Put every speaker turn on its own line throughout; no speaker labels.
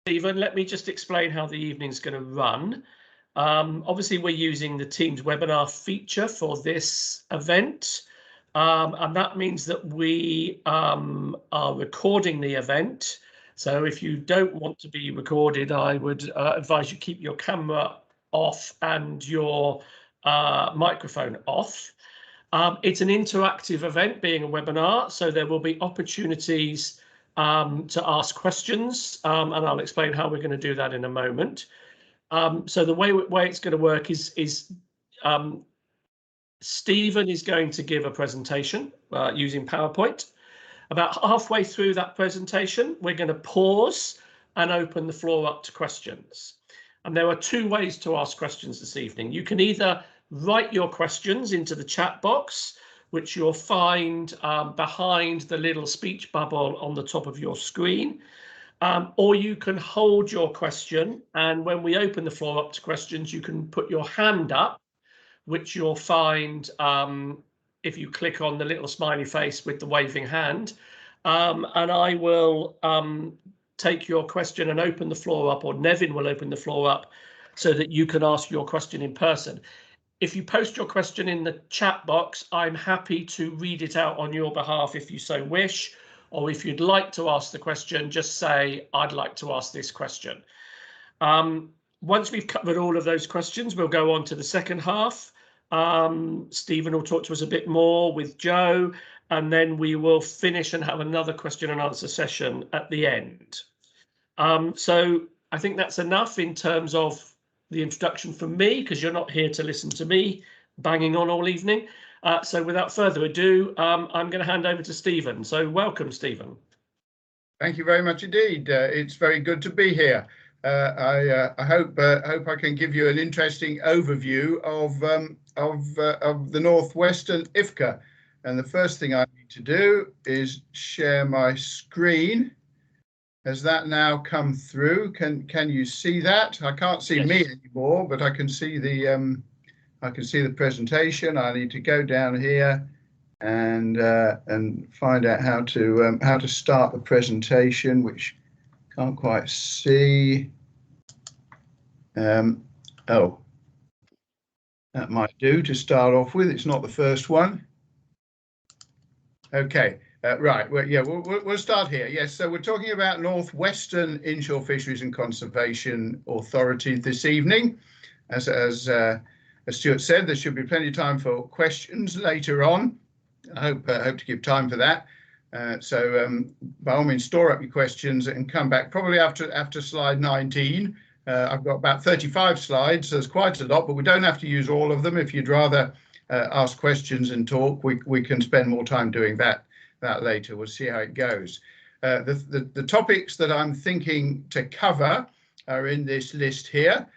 Stephen, let me just explain how the evening's going to run. Obviously, we're using the Teams webinar feature for this event, and that means that we are recording the event. So if you don't want to be recorded, I would advise you keep your camera off and your microphone off. It's an interactive event, being a webinar, so there will be opportunities to ask questions, and I'll explain how we're going to do that in a moment. So the way it's going to work is Stephen is going to give a presentation using PowerPoint. About halfway through that presentation, we're going to pause and open the floor up to questions. And there are two ways to ask questions this evening. You can either write your questions into the chat box, which you'll find behind the little speech bubble on the top of your screen, or you can hold your question, and when we open the floor up to questions, you can put your hand up, which you'll find if you click on the little smiley face with the waving hand, and I will take your question and open the floor up, or Nevin will open the floor up so that you can ask your question in person. If you post your question in the chat box, I'm happy to read it out on your behalf if you so wish, or if you'd like to ask the question, just say, I'd like to ask this question. Once we've covered all of those questions, we'll go on to the second half. Stephen will talk to us a bit more with Joe, and then we will finish and have another question and answer session at the end. So I think that's enough in terms of the introduction from me, because you're not here to listen to me banging on all evening. So without further ado, I'm going to hand over to Stephen. So welcome, Stephen.
Thank you very much indeed. It's very good to be here. I hope I can give you an interesting overview of the North Western IFCA. And the first thing I need to do is share my screen. Has that now come through? Can you see that? I can't see
Yes.
me anymore, but I can see the presentation. I need to go down here and find out how to start the presentation, which can't quite see. Oh, that might do to start off with. It's not the first one. Okay. Right, well, yeah, we'll start here. Yes, so we're talking about North Western Inshore Fisheries and Conservation Authority this evening. As Stuart said, there should be plenty of time for questions later on. I hope to give time for that. So by all means, store up your questions and come back probably after slide 19. I've got about 35 slides, so there's quite a lot, but we don't have to use all of them. If you'd rather ask questions and talk, we can spend more time doing that later. We'll see how it goes. The topics that I'm thinking to cover are in this list here.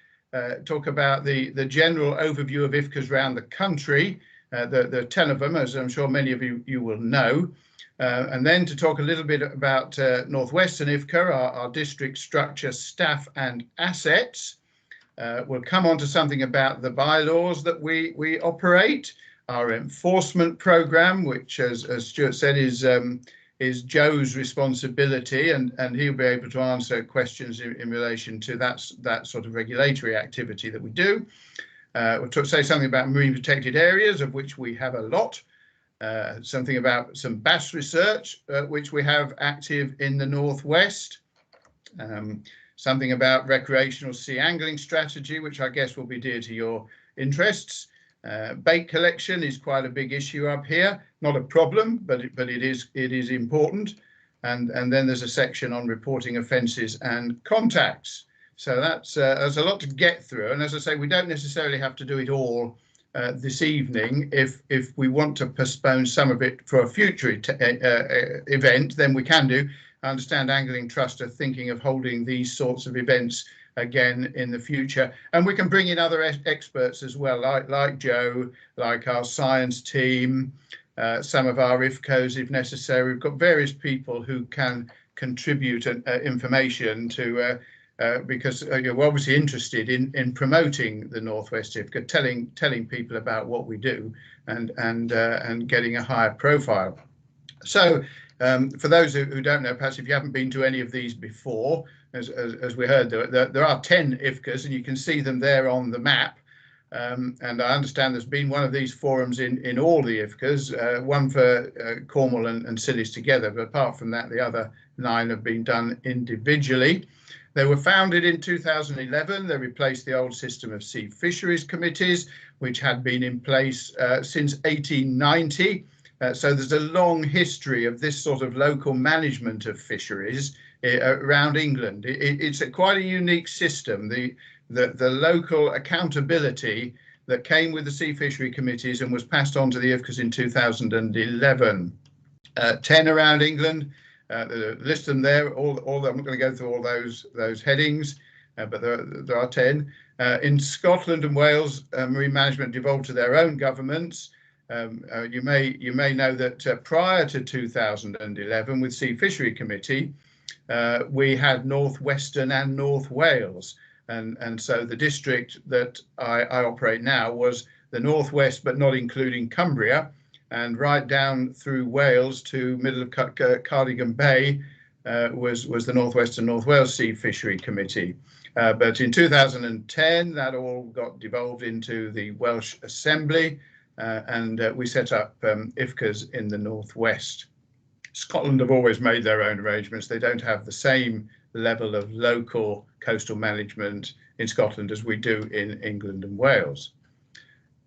Talk about the general overview of IFCAs around the country. There are 10 of them, as I'm sure many of you will know. And then to talk a little bit about North Western IFCA, our district structure, staff and assets. We'll come on to something about the bylaws that we operate, our enforcement program, which, as Stuart said, is Joe's responsibility, and he'll be able to answer questions in relation to that sort of regulatory activity that we do. We'll say something about marine protected areas, of which we have a lot. Something about some bass research, which we have active in the Northwest. Something about recreational sea angling strategy, which I guess will be dear to your interests. Bait collection is quite a big issue up here. Not a problem, but it is important. And then there's a section on reporting offences and contacts. So there's a lot to get through. And as I say, we don't necessarily have to do it all this evening. If we want to postpone some of it for a future event, then we can do. I understand Angling Trust are thinking of holding these sorts of events again in the future, and we can bring in other experts as well, like Joe, like our science team, some of our IFCOs if necessary. We've got various people who can contribute information to because you're obviously interested in promoting the Northwest IFCA, telling people about what we do and getting a higher profile. So For those who don't know, perhaps if you haven't been to any of these before, as we heard, there are 10 IFCAs, and you can see them there on the map. And I understand there's been one of these forums in all the IFCAs, one for Cornwall and Scillies together, but apart from that, the other 9 have been done individually. They were founded in 2011. They replaced the old system of sea fisheries committees, which had been in place since 1890. So there's a long history of this sort of local management of fisheries around England. It's quite a unique system. The local accountability that came with the sea fishery committees and was passed on to the IFCAs in 2011. 10 around England. List them there. All I'm not going to go through all those headings, but there are 10. In Scotland and Wales, marine management devolved to their own governments. You may know that prior to 2011, with Sea Fishery Committee, we had North Western and North Wales, and so the district that I operate now was the Northwest, but not including Cumbria, and right down through Wales to middle of Cardigan Bay was the North Western North Wales Sea Fishery Committee. But in 2010, that all got devolved into the Welsh Assembly, and we set up IFCAs in the Northwest. Scotland have always made their own arrangements. They don't have the same level of local coastal management in Scotland as we do in England and Wales.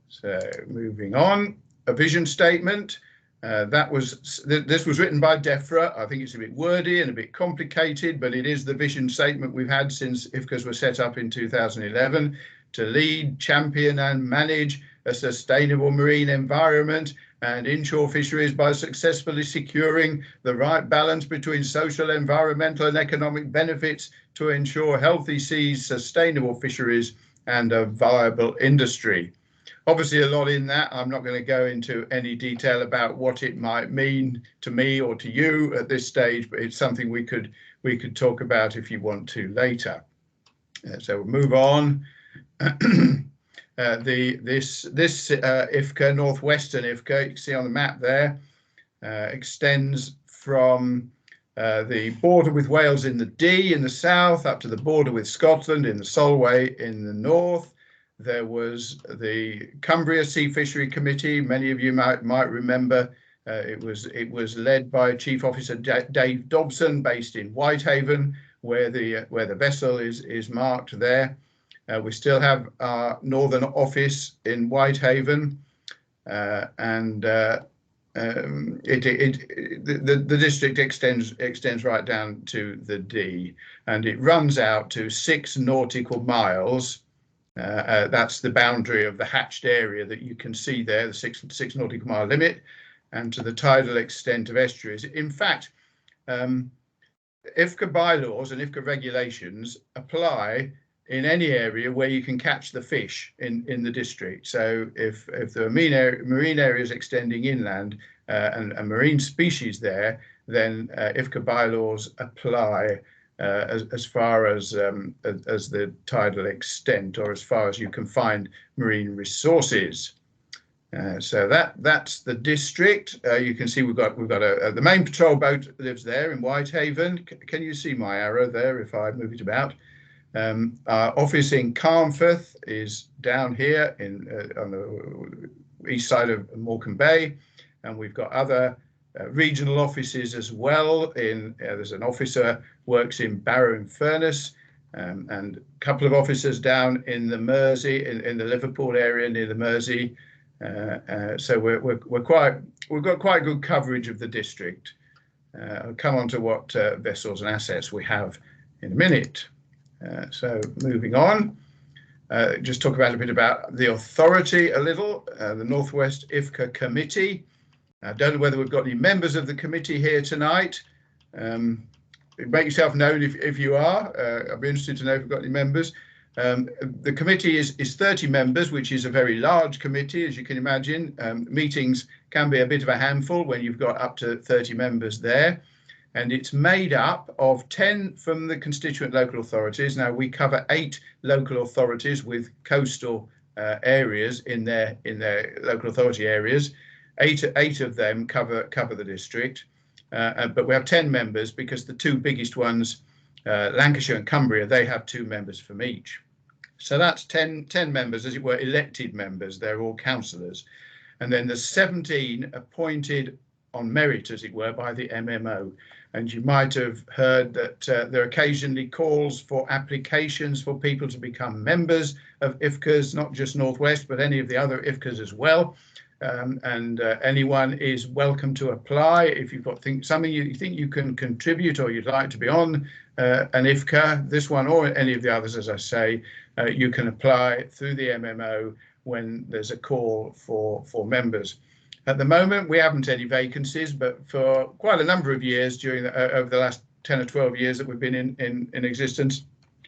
So moving on, a vision statement. This was written by DEFRA. I think it's a bit wordy and a bit complicated, but it is the vision statement we've had since IFCAs were set up in 2011 to lead, champion and manage a sustainable marine environment and inshore fisheries by successfully securing the right balance between social, environmental and economic benefits to ensure healthy seas, sustainable fisheries and a viable industry. Obviously a lot in that. I'm not going to go into any detail about what it might mean to me or to you at this stage, but it's something we could talk about if you want to later. So we'll move on. This IFCA, Northwestern IFCA, you can see on the map there, extends from the border with Wales in the Dee in the south up to the border with Scotland in the Solway in the north. There was the Cumbria Sea Fishery Committee. Many of you might remember it was led by Chief Officer Dave Dobson, based in Whitehaven, where the vessel is marked there. We still have our northern office in Whitehaven, and the district extends right down to the Dee, and it runs out to 6 nautical miles. That's the boundary of the hatched area that you can see there, the 6 nautical mile limit, and to the tidal extent of estuaries. In fact, IFCA bylaws and IFCA regulations apply in any area where you can catch the fish in the district. So if there are marine areas extending inland and marine species there, then IFCA bylaws apply as far as the tidal extent, or as far as you can find marine resources. So that's the district. You can see we've got the main patrol boat lives there in Whitehaven. Can you see my arrow there if I move it about? Our office in Carnforth is down here on the east side of Morecambe Bay, and we've got other regional offices as well. There's an officer works in Barrow-in-Furness, and a couple of officers down in the Mersey, in the Liverpool area near the Mersey. So we've got quite good coverage of the district. I'll come on to what vessels and assets we have in a minute. So moving on, just talk about a bit about the authority a little, the Northwest IFCA Committee. I don't know whether we've got any members of the committee here tonight. Make yourself known if you are. I'd be interested to know if we've got any members. The committee is 30 members, which is a very large committee, as you can imagine. Meetings can be a bit of a handful when you've got up to 30 members there. And it's made up of 10 from the constituent local authorities. Now we cover 8 local authorities with coastal areas in their local authority areas. Eight of them cover the district. but we have 10 members because the two biggest ones, Lancashire and Cumbria, they have 2 members from each. So that's 10 members, as it were, elected members. They're all councillors. And then there's 17 appointed on merit, as it were, by the MMO. And you might have heard that there are occasionally calls for applications for people to become members of IFCAs, not just North West, but any of the other IFCAs as well. Anyone is welcome to apply. If you've got something you think you can contribute or you'd like to be on an IFCA, this one or any of the others, as I say, you can apply through the MMO when there's a call for members. At the moment, we haven't any vacancies, but for quite a number of years during over the last 10 or 12 years that we've been in existence,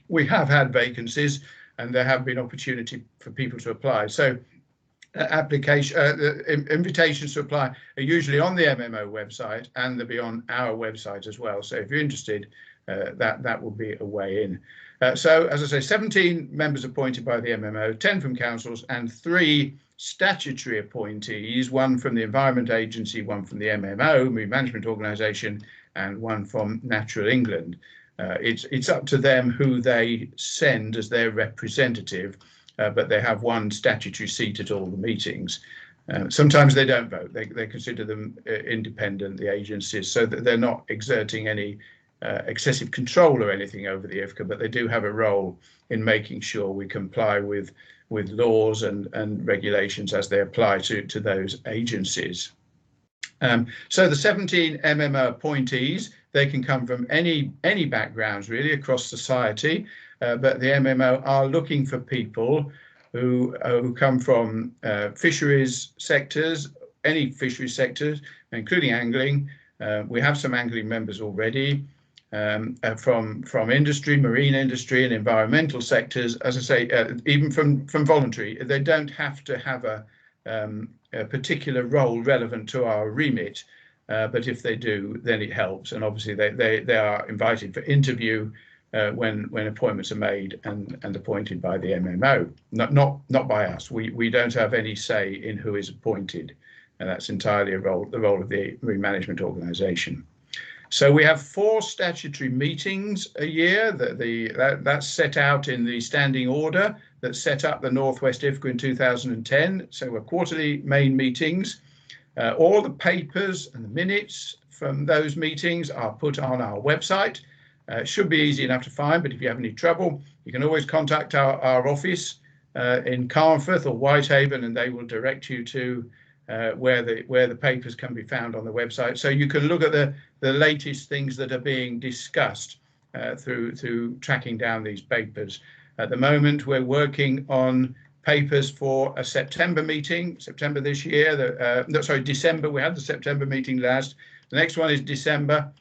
we have had vacancies and there have been opportunity for people to apply. So invitations to apply are usually on the MMO website, and they'll be on our website as well. So if you're interested, that will be a way in. So as I say, 17 members appointed by the MMO, 10 from councils and 3 statutory appointees, 1 from the Environment Agency, 1 from the MMO, Marine Management Organisation, and 1 from Natural England. It's up to them who they send as their representative, but they have 1 statutory seat at all the meetings. Sometimes they don't vote. They consider them independent, the agencies, so that they're not exerting any excessive control or anything over the IFCA, but they do have a role in making sure we comply with laws and regulations as they apply to those agencies. So the 17 MMO appointees, they can come from any backgrounds really across society, but the MMO are looking for people who come from fisheries sectors, any fisheries sectors, including angling. We have some angling members already. From industry, marine industry and environmental sectors, as I say, even from voluntary. They don't have to have a particular role relevant to our remit, but if they do, then it helps. And obviously they are invited for interview when appointments are made and appointed by the MMO, not by us. We don't have any say in who is appointed, and that's entirely the role of the Marine Management Organisation. So we have 4 statutory meetings a year. That's set out in the standing order that set up the North West IFCA in 2010. So we're quarterly main meetings. All the papers and the minutes from those meetings are put on our website. It should be easy enough to find, but if you have any trouble, you can always contact our office in Carnforth or Whitehaven, and they will direct you to where the papers can be found on the website. So you can look at the latest things that are being discussed through tracking down these papers. At the moment, we're working on papers for a September meeting, September this year. December. We had the September meeting last. The next one is December.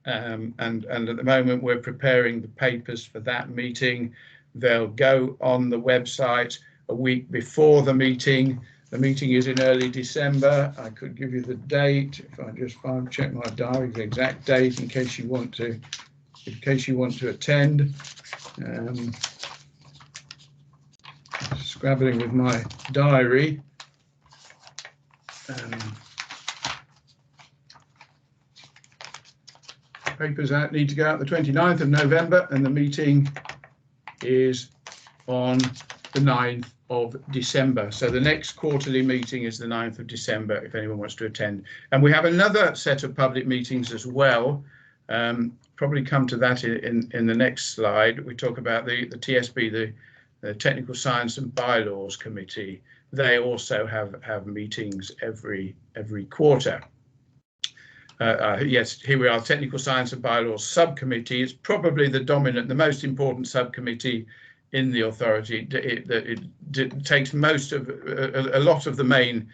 And at the moment, we're preparing the papers for that meeting. They'll go on the website a week before the meeting. The meeting is in early December. I could give you the date if I just check my diary, the exact date in case you want to attend. Scrabbling with my diary. Papers need to go out the 29th of November, and the meeting is on the 9th of December. So the next quarterly meeting is the 9th of December if anyone wants to attend. And we have another set of public meetings as well. Probably come to that in the next slide. We talk about the TSB, the Technical Science and Bylaws Committee. They also have meetings every quarter. Yes, here we are, Technical Science and Bylaws Subcommittee. It's probably the most important subcommittee in the authority. It takes a lot of the main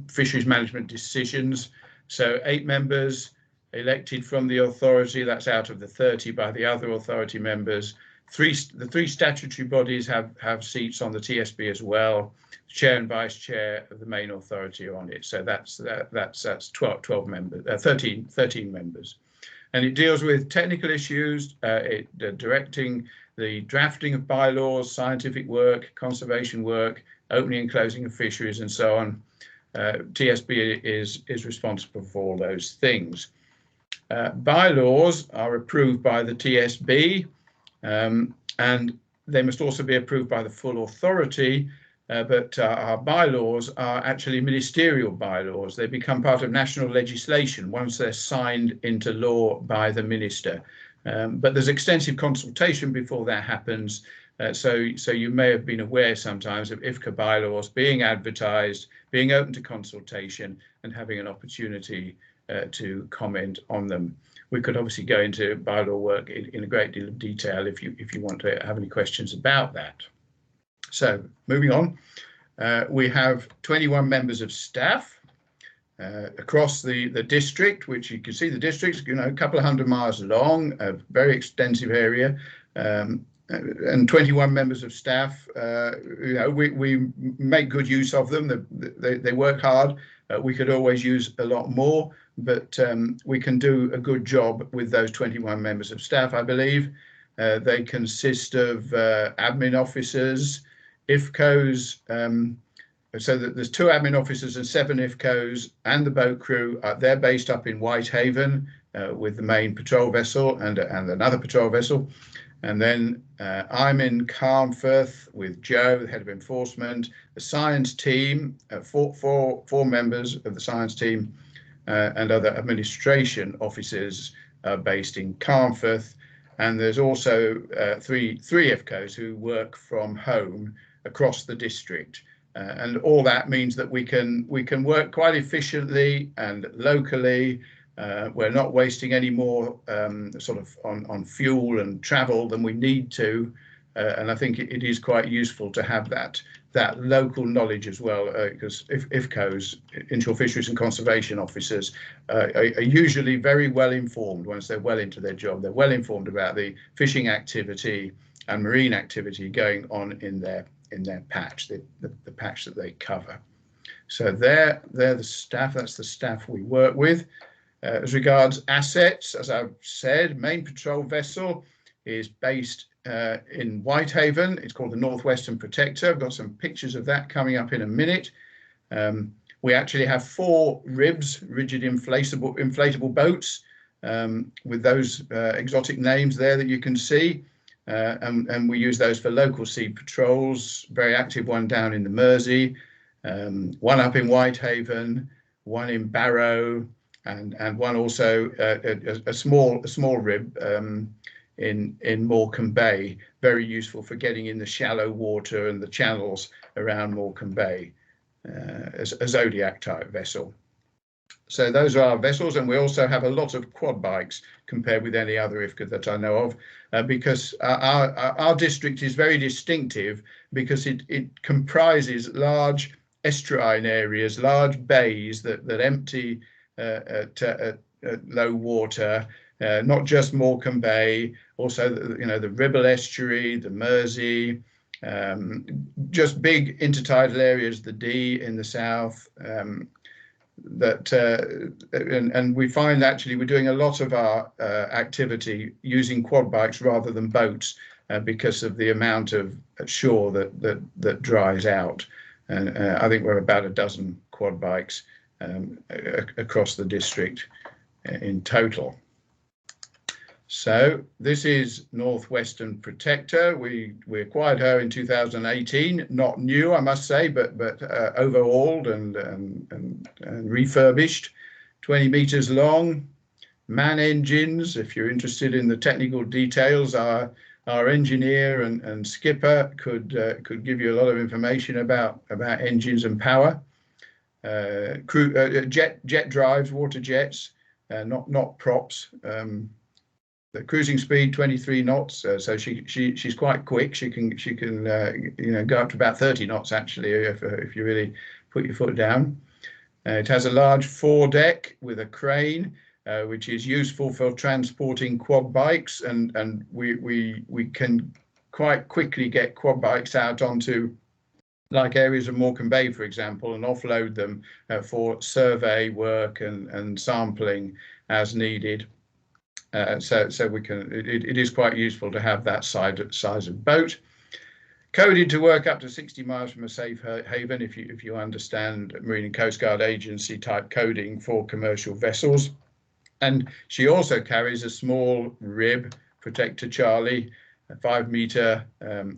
fisheries management decisions. So 8 members elected from the authority, that's out of the 30 by the other authority members. The 3 statutory bodies have seats on the TSB as well. Chair and vice chair of the main authority are on it. So that's 12 members, 13 members. And it deals with technical issues, directing the drafting of bylaws, scientific work, conservation work, opening and closing of fisheries, and so on. TSB is responsible for all those things. Bylaws are approved by the TSB, and they must also be approved by the full authority, but our bylaws are actually ministerial bylaws. They become part of national legislation once they're signed into law by the minister. But there's extensive consultation before that happens. So you may have been aware sometimes of IFCA bylaws being advertised, being open to consultation, and having an opportunity to comment on them. We could obviously go into bylaw work in a great deal of detail if you want to have any questions about that. So moving on, we have 21 members of staff across the district, which you can see the district's, a couple of 100 miles long, a very extensive area, and 21 members of staff. We make good use of them. They work hard. We could always use a lot more, but we can do a good job with those 21 members of staff, I believe. They consist of admin officers, IFCOs, so that there's 2 admin officers and 7 IFCOs, and the boat crew. They're based up in Whitehaven with the main patrol vessel and another patrol vessel. And then I'm in Carnforth with Joe, the head of enforcement, the science team, four members of the science team, and other administration officers based in Carnforth. And there's also three IFCOs who work from home across the district. And all that means that we can work quite efficiently and locally. We're not wasting any more sort of on fuel and travel than we need to, and I think it is quite useful to have that local knowledge as well, because IFCOs, inshore fisheries and conservation officers, are usually very well informed once they're well into their job. They're well informed about the fishing activity and marine activity going on in their patch, the patch that they cover. So they're the staff. That's the staff we work with. As regards assets, as I've said, main patrol vessel is based in Whitehaven. It's called the North Western Protector. I've got some pictures of that coming up in a minute. We actually have 4 RIBs, rigid inflatable boats, with those exotic names there that you can see. And we use those for local sea patrols. Very active one down in the Mersey, one up in Whitehaven, one in Barrow, and one also a small rib in Morecambe Bay, very useful for getting in the shallow water and the channels around Morecambe Bay, as a Zodiac type vessel. So those are our vessels, and we also have a lot of quad bikes compared with any other IFCA that I know of, because our district is very distinctive because it comprises large estuarine areas, large bays that empty at low water, not just Morecambe Bay, also the Ribble estuary, the Mersey, just big intertidal areas, the Dee in the south. And we find actually we're doing a lot of our activity using quad bikes rather than boats, because of the amount of shore that dries out. And I think we're about a dozen quad bikes across the district in total. So this is North Western Protector. We acquired her in 2018, not new, I must say, but overhauled and refurbished. 20 meters long, MAN engines. If you're interested in the technical details, our engineer and skipper could give you a lot of information about engines and power. Jet drives, water jets, not props. The cruising speed 23 knots, so she's quite quick. She can go up to about 30 knots actually if you really put your foot down. It has a large foredeck with a crane, which is useful for transporting quad bikes, and we can quite quickly get quad bikes out onto like areas of Morecambe Bay, for example, and offload them for survey work and sampling as needed. So we can. It is quite useful to have that size of boat. coded to work up to 60 miles from a safe haven, if you understand Marine and Coast Guard Agency type coding for commercial vessels. And she also carries a small rib Protector Charlie, a 5-meter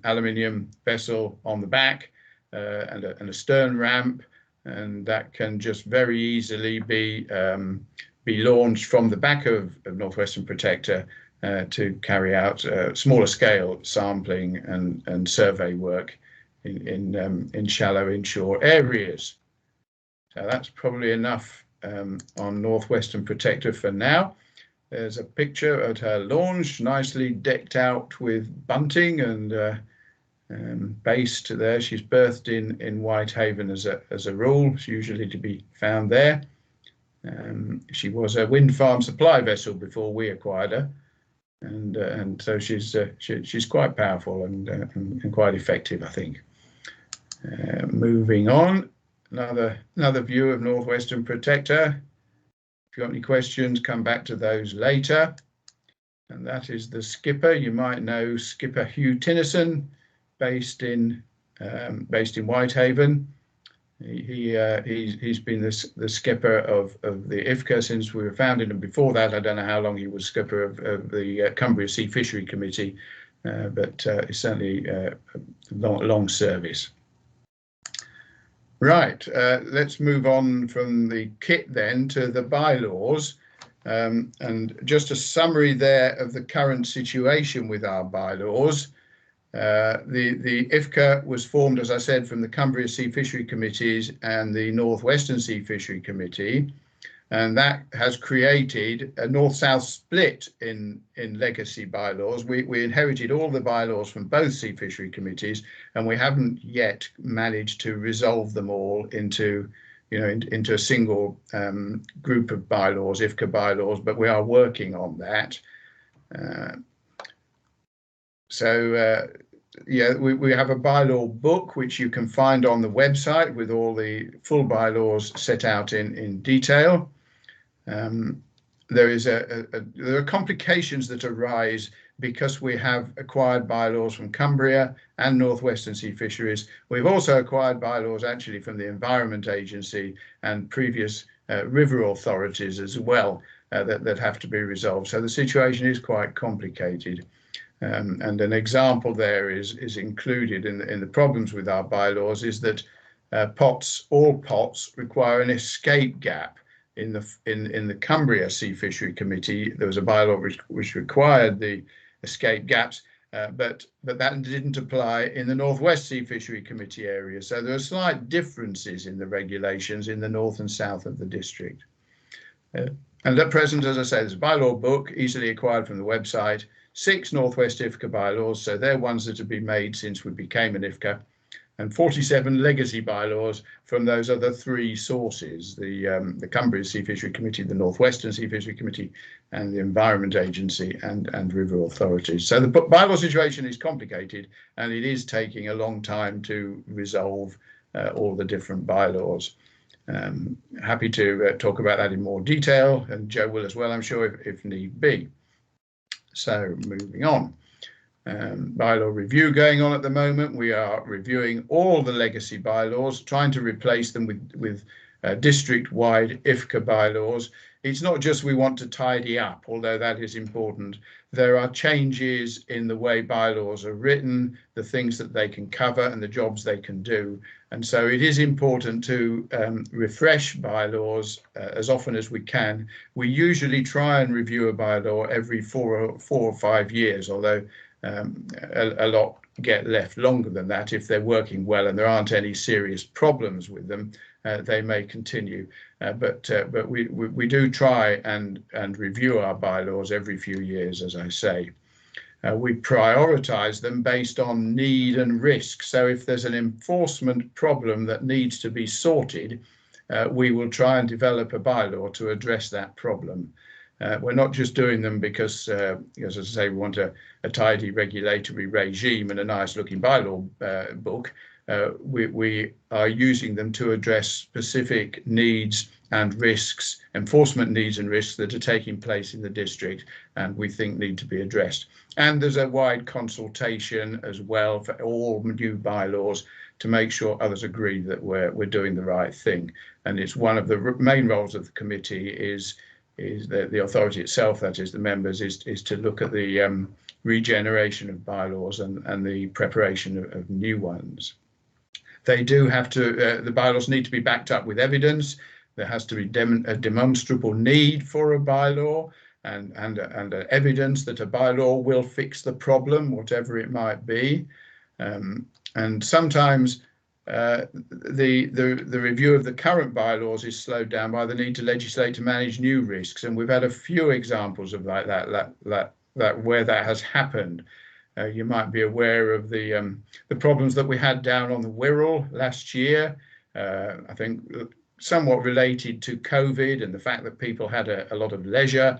aluminium vessel on the back, and a stern ramp, and that can just very easily be launched from the back of North Western Protector to carry out smaller scale sampling and survey work in shallow inshore areas. So that's probably enough on North Western Protector for now. There's a picture at her launch, nicely decked out with bunting and based there. She's berthed in Whitehaven as a rule. It's usually to be found there. She was a wind farm supply vessel before we acquired her, and so she's quite powerful and quite effective, I think. Moving on, another view of North Western Protector. If you've got any questions, come back to those later. And that is the skipper. You might know Skipper Hugh Tinnison, based in Whitehaven. He's been the skipper of the IFCA since we were founded, and before that, I don't know how long he was skipper of the Cumbria Sea Fishery Committee, but it's certainly a long service. Right, let's move on from the kit then to the bylaws, and just a summary there of the current situation with our bylaws. The IFCA was formed, as I said, from the Cumbria Sea Fishery Committees and the North Western Sea Fishery Committee, and that has created a north-south split in legacy bylaws. We inherited all the bylaws from both sea fishery committees, and we haven't yet managed to resolve them all into a single group of bylaws, IFCA bylaws, but we are working on that. Yeah, we have a bylaw book which you can find on the website with all the full bylaws set out in detail. There are complications that arise because we have acquired bylaws from Cumbria and North Western Sea Fisheries. We've also acquired bylaws actually from the Environment Agency and previous river authorities as well that have to be resolved. So the situation is quite complicated. And an example there is included in the problems with our bylaws is that all pots require an escape gap. In the Cumbria Sea Fishery Committee, there was a bylaw which required the escape gaps, but that didn't apply in the North West Sea Fishery Committee area. So there are slight differences in the regulations in the north and south of the district. And at present, as I say, there's a bylaw book easily acquired from the website, 6 Northwest IFCA bylaws, so they're ones that have been made since we became an IFCA, and 47 legacy bylaws from those other 3 sources, the Cumbria Sea Fishery Committee, the North Western Sea Fishery Committee, and the Environment Agency and river authorities. So the bylaw situation is complicated, and it is taking a long time to resolve all the different bylaws. Happy to talk about that in more detail, and Joe will as well, I'm sure, if need be. So moving on, bylaw review going on at the moment. We are reviewing all the legacy bylaws, trying to replace them with district-wide IFCA bylaws. It's not just we want to tidy up, although that is important. There are changes in the way bylaws are written, the things that they can cover and the jobs they can do. And so it is important to refresh bylaws as often as we can. We usually try and review a bylaw every 4 or 5 years, although a lot get left longer than that. If they're working well and there aren't any serious problems with them, they may continue. But we do try and review our bylaws every few years, as I say. We prioritize them based on need and risk. So if there's an enforcement problem that needs to be sorted, we will try and develop a bylaw to address that problem. We're not just doing them because, as I say, we want a tidy regulatory regime and a nice looking bylaw book. We are using them to address specific needs and risks, enforcement needs and risks that are taking place in the district, and we think need to be addressed. And there's a wide consultation as well for all new bylaws to make sure others agree that we're doing the right thing. And it's one of the main roles of the committee is the authority itself, that is the members, is to look at the regeneration of bylaws and the preparation of new ones. They do have to, the bylaws need to be backed up with evidence. There has to be a demonstrable need for a bylaw and evidence that a bylaw will fix the problem, whatever it might be. And sometimes the review of the current bylaws is slowed down by the need to legislate to manage new risks. And we've had a few examples of like that where that has happened. You might be aware of the problems that we had down on the Wirral last year. I think somewhat related to COVID and the fact that people had a lot of leisure.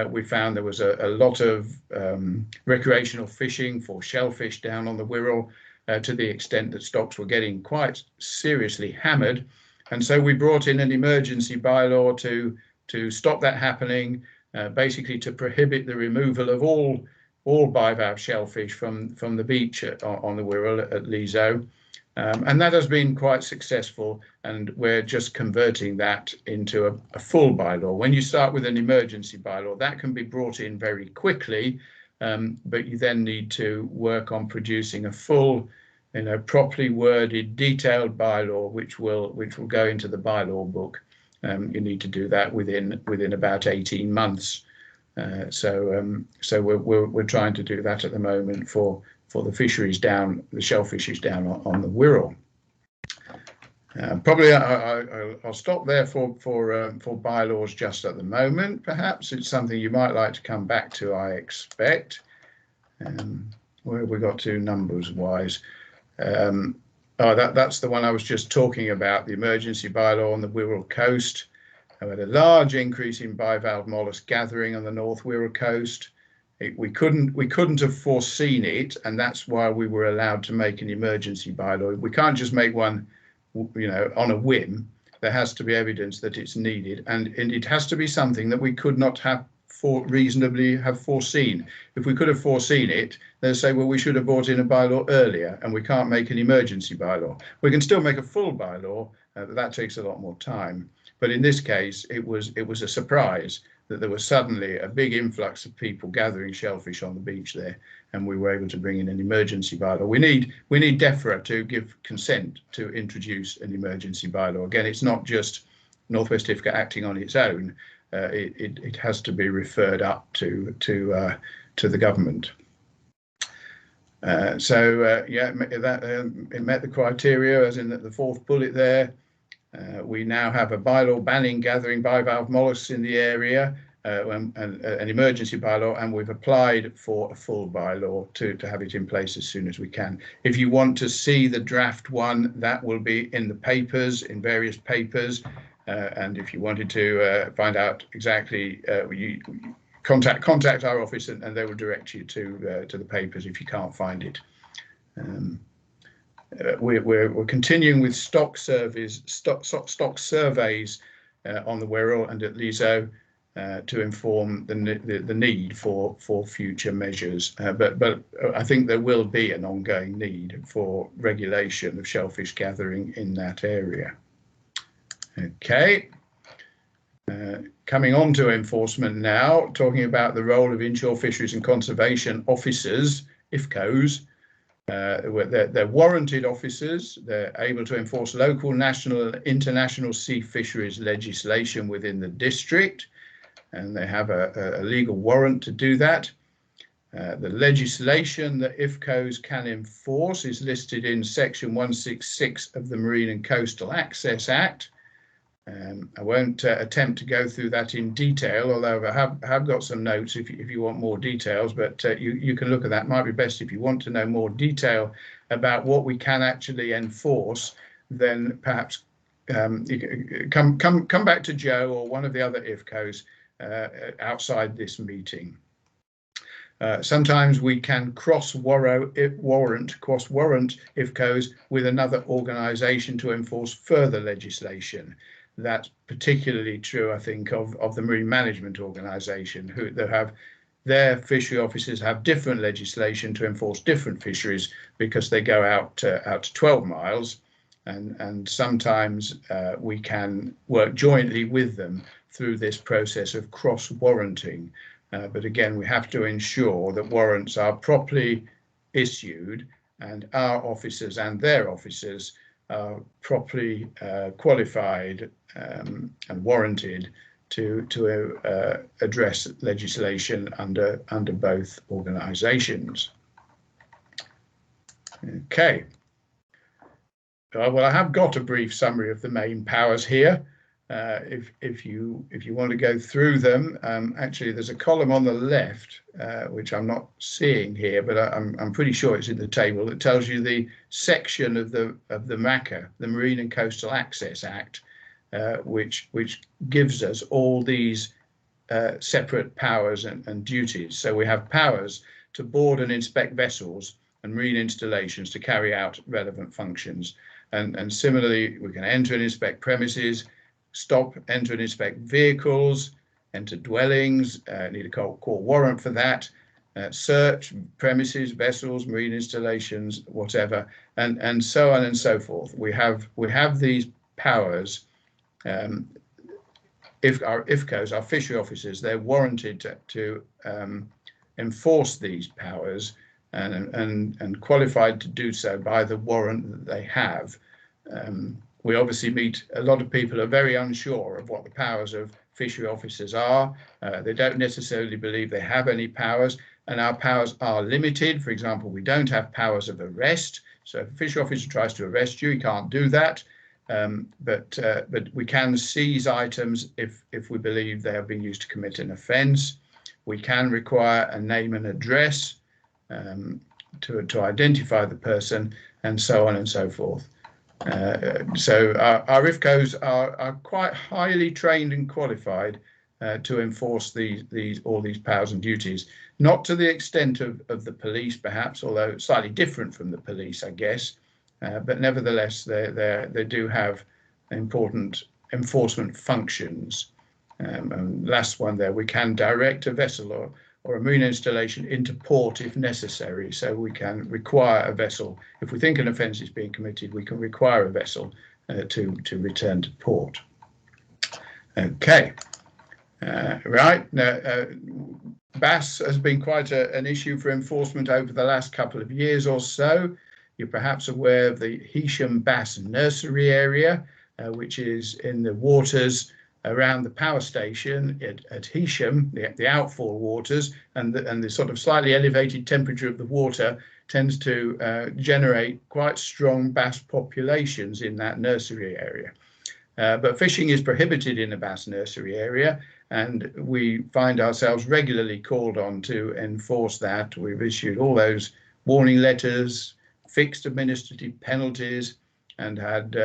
We found there was a lot of recreational fishing for shellfish down on the Wirral to the extent that stocks were getting quite seriously hammered. And so we brought in an emergency bylaw to stop that happening, basically to prohibit the removal of all bivalve shellfish from the beach on the Wirral at Lizo. And that has been quite successful, and we're just converting that into a full bylaw. When you start with an emergency bylaw, that can be brought in very quickly, but you then need to work on producing a full, properly worded, detailed bylaw, which will go into the bylaw book. You need to do that within about 18 months. So we're trying to do that at the moment for the fisheries down, the shellfishes down on the Wirral. Probably I'll stop there for bylaws just at the moment. Perhaps it's something you might like to come back to, I expect. Where have we got to numbers wise? That's the one I was just talking about, the emergency bylaw on the Wirral coast. We had a large increase in bivalve mollusk gathering on the North Wirral coast. We couldn't have foreseen it, and that's why we were allowed to make an emergency bylaw. We can't just make one, on a whim. There has to be evidence that it's needed, and it has to be something that we could not have reasonably have foreseen. If we could have foreseen it, they'll say, well, we should have brought in a bylaw earlier, and we can't make an emergency bylaw. We can still make a full bylaw, but that takes a lot more time. But in this case, it was a surprise that there was suddenly a big influx of people gathering shellfish on the beach there, and we were able to bring in an emergency bylaw. We need DEFRA to give consent to introduce an emergency bylaw. Again, it's not just North West IFCA acting on its own. It has to be referred up to the government. It met the criteria, as in the fourth bullet there. We now have a bylaw banning gathering bivalve mollusks in the area, and an emergency bylaw, and we've applied for a full bylaw to have it in place as soon as we can. If you want to see the draft one, that will be in the papers, in various papers, and if you wanted to find out exactly, you contact our office, and they will direct you to the papers if you can't find it. We're continuing with stock surveys on the Wirral and at Lizo to inform the need for future measures. But I think there will be an ongoing need for regulation of shellfish gathering in that area. Okay. Coming on to enforcement now, talking about the role of inshore fisheries and conservation officers, IFCOs. They're warranted officers. They're able to enforce local, national, international sea fisheries legislation within the district, and they have a legal warrant to do that. The legislation that IFCOs can enforce is listed in section 166 of the Marine and Coastal Access Act. I won't attempt to go through that in detail, although I have got some notes if you want more details, but you can look at that. Might be best if you want to know more detail about what we can actually enforce, then perhaps you can come back to Joe or one of the other IFCOs outside this meeting. Sometimes we can cross-warrant IFCOs with another organisation to enforce further legislation. that's particularly true, I think, of the Marine Management Organisation, who they have their fishery officers have different legislation to enforce different fisheries because they go out to 12 miles, and sometimes we can work jointly with them through this process of cross-warranting. But again, we have to ensure that warrants are properly issued and our officers and their officers are properly qualified and warranted to address legislation under both organisations. Okay. Well, I have got a brief summary of the main powers here. If you want to go through them, actually there's a column on the left which I'm not seeing here, but I'm pretty sure it's in the table that tells you the section of the MACA, the Marine and Coastal Access Act, which gives us all these separate powers and duties. So we have powers to board and inspect vessels and marine installations to carry out relevant functions. And similarly, we can enter and inspect premises, stop, enter and inspect vehicles, enter dwellings, need a court warrant for that, search premises, vessels, marine installations, whatever, and so on and so forth. We have these powers. If our IFCOs, our fishery officers, they're warranted to enforce these powers and qualified to do so by the warrant that they have. We obviously meet a lot of people are very unsure of what the powers of fishery officers are. They don't necessarily believe they have any powers, and our powers are limited. For example, we don't have powers of arrest. So if a fishery officer tries to arrest you, he can't do that. But we can seize items if we believe they have been used to commit an offence. We can require a name and address to identify the person, and so on and so forth. So our IFCOs are quite highly trained and qualified to enforce all these powers and duties, not to the extent of the police perhaps, although slightly different from the police, I guess, but nevertheless they do have important enforcement functions. And last one there, we can direct a vessel or a marine installation into port if necessary. So we can require a vessel, if we think an offence is being committed, we can require a vessel to return to port. Okay, right. Now, bass has been quite an issue for enforcement over the last couple of years or so. You're perhaps aware of the Heysham Bass Nursery area, which is in the waters around the power station at Heysham, the outfall waters, and the sort of slightly elevated temperature of the water tends to generate quite strong bass populations in that nursery area. But fishing is prohibited in the bass nursery area, and we find ourselves regularly called on to enforce that. We've issued all those warning letters, fixed administrative penalties, and had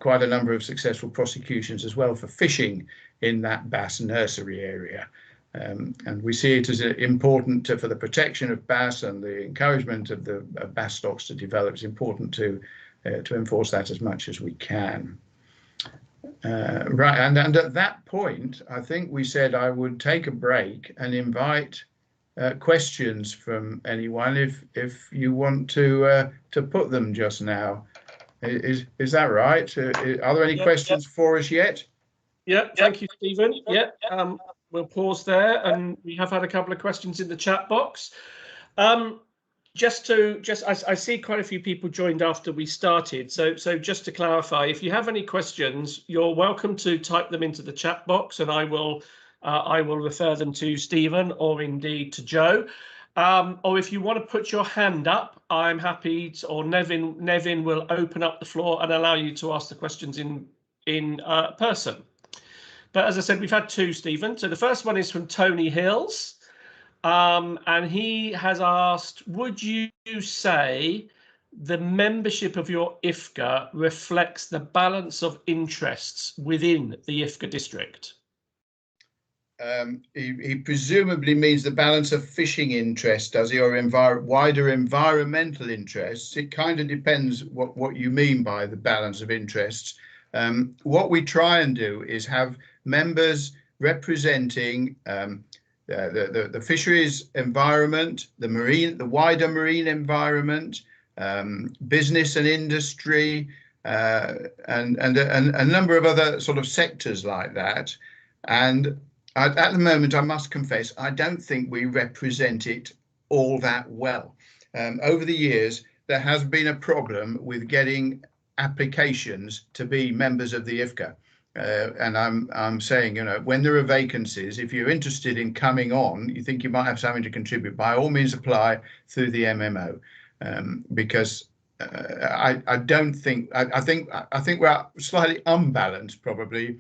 quite a number of successful prosecutions as well for fishing in that bass nursery area. And we see it as important for the protection of bass and the encouragement of the bass stocks to develop. It's important to enforce that as much as we can. Right, and at that point, I think we said I would take a break and invite questions from anyone if you want to put them just now. Is that right? Are there any questions for us yet?
Yeah, thank you, Stephen. Yeah, we'll pause there, and we have had a couple of questions in the chat box. I see quite a few people joined after we started. So just to clarify, if you have any questions, you're welcome to type them into the chat box, and I will refer them to Stephen or indeed to Joe. Or if you want to put your hand up, I'm happy to, or Nevin will open up the floor and allow you to ask the questions in person. But as I said, we've had two, Stephen. So the first one is from Tony Hills, and he has asked, would you say the membership of your IFCA reflects the balance of interests within the IFCA district?
He presumably means the balance of fishing interest, does he, or wider environmental interests? It kind of depends what you mean by the balance of interests. What we try and do is have members representing the fisheries environment, the wider marine environment, business and industry, and a number of other sort of sectors like that. And at the moment, I must confess, I don't think we represent it all that well. Over the years, there has been a problem with getting applications to be members of the IFCA. And I'm saying, when there are vacancies, if you're interested in coming on, you think you might have something to contribute, by all means apply through the MMO, because I don't think I think we're slightly unbalanced probably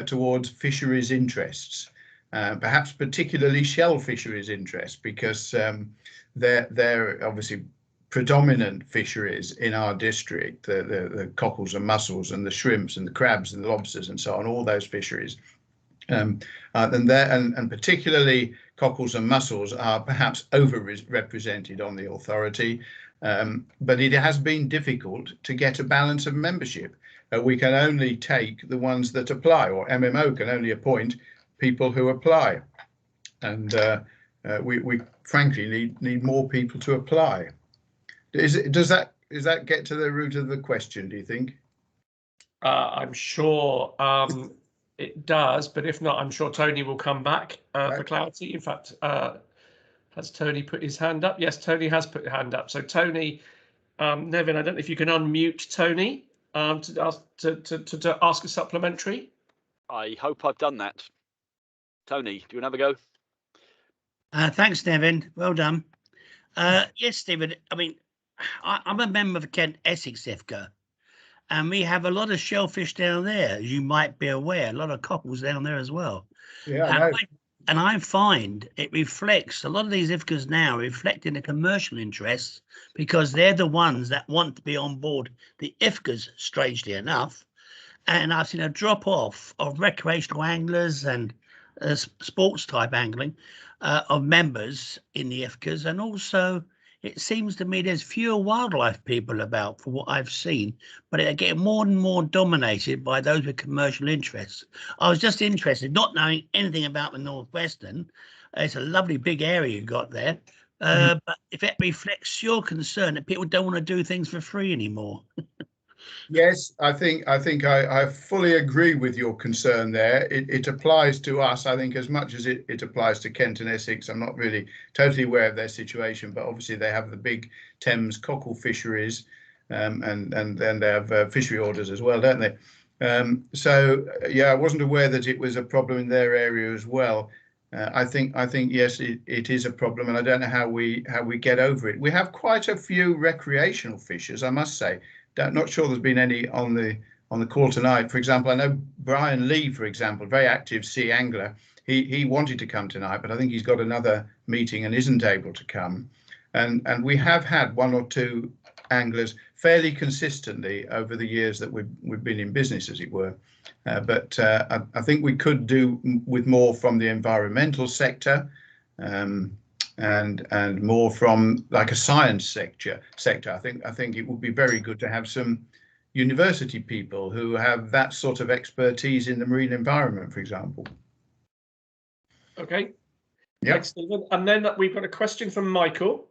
towards fisheries interests, perhaps particularly shell fisheries interests, because they're obviously predominant fisheries in our district, the cockles and mussels and the shrimps and the crabs and the lobsters and so on, all those fisheries. And particularly cockles and mussels are perhaps overrepresented on the authority, but it has been difficult to get a balance of membership. We can only take the ones that apply, or MMO can only appoint people who apply. And we frankly need more people to apply. Does that get to the root of the question, do you think?
I'm sure it does, but if not, I'm sure Tony will come back for clarity. In fact, has Tony put his hand up? Yes, Tony has put his hand up. So Tony, Nevin, I don't know if you can unmute Tony to ask a supplementary.
I hope I've done that. Tony, do you want to have a
go? Thanks, Nevin. Well done. Yes, Stephen. I mean, I'm a member of Kent Essex IFCA, and we have a lot of shellfish down there, as you might be aware, a lot of cockles down there as well.
Yeah,
and I find it reflects, a lot of these IFCAs now reflecting the commercial interests, because they're the ones that want to be on board the IFCAs, strangely enough. And I've seen a drop off of recreational anglers and sports type angling of members in the IFCAs, and also it seems to me there's fewer wildlife people about, for what I've seen, but they're getting more and more dominated by those with commercial interests. I was just interested, not knowing anything about the North Western. It's a lovely big area you've got there, but if it reflects your concern that people don't want to do things for free anymore.
Yes, I think I fully agree with your concern there. It applies to us, I think, as much as it applies to Kent and Essex. I'm not really totally aware of their situation, but obviously they have the big Thames cockle fisheries, and then they have fishery orders as well, don't they? So yeah, I wasn't aware that it was a problem in their area as well. I think yes, it is a problem, and I don't know how we get over it. We have quite a few recreational fishers, I must say. Not sure there's been any on the call tonight. For example, I know Brian Lee, for example, very active sea angler. He wanted to come tonight, but I think he's got another meeting and isn't able to come. And we have had one or two anglers fairly consistently over the years that we've been in business, as it were. But I think we could do with more from the environmental sector. And more from like a science sector. I think it would be very good to have some university people who have that sort of expertise in the marine environment, for example.
Okay.
Yeah.
Thanks, Stephen. And then we've got a question from Michael.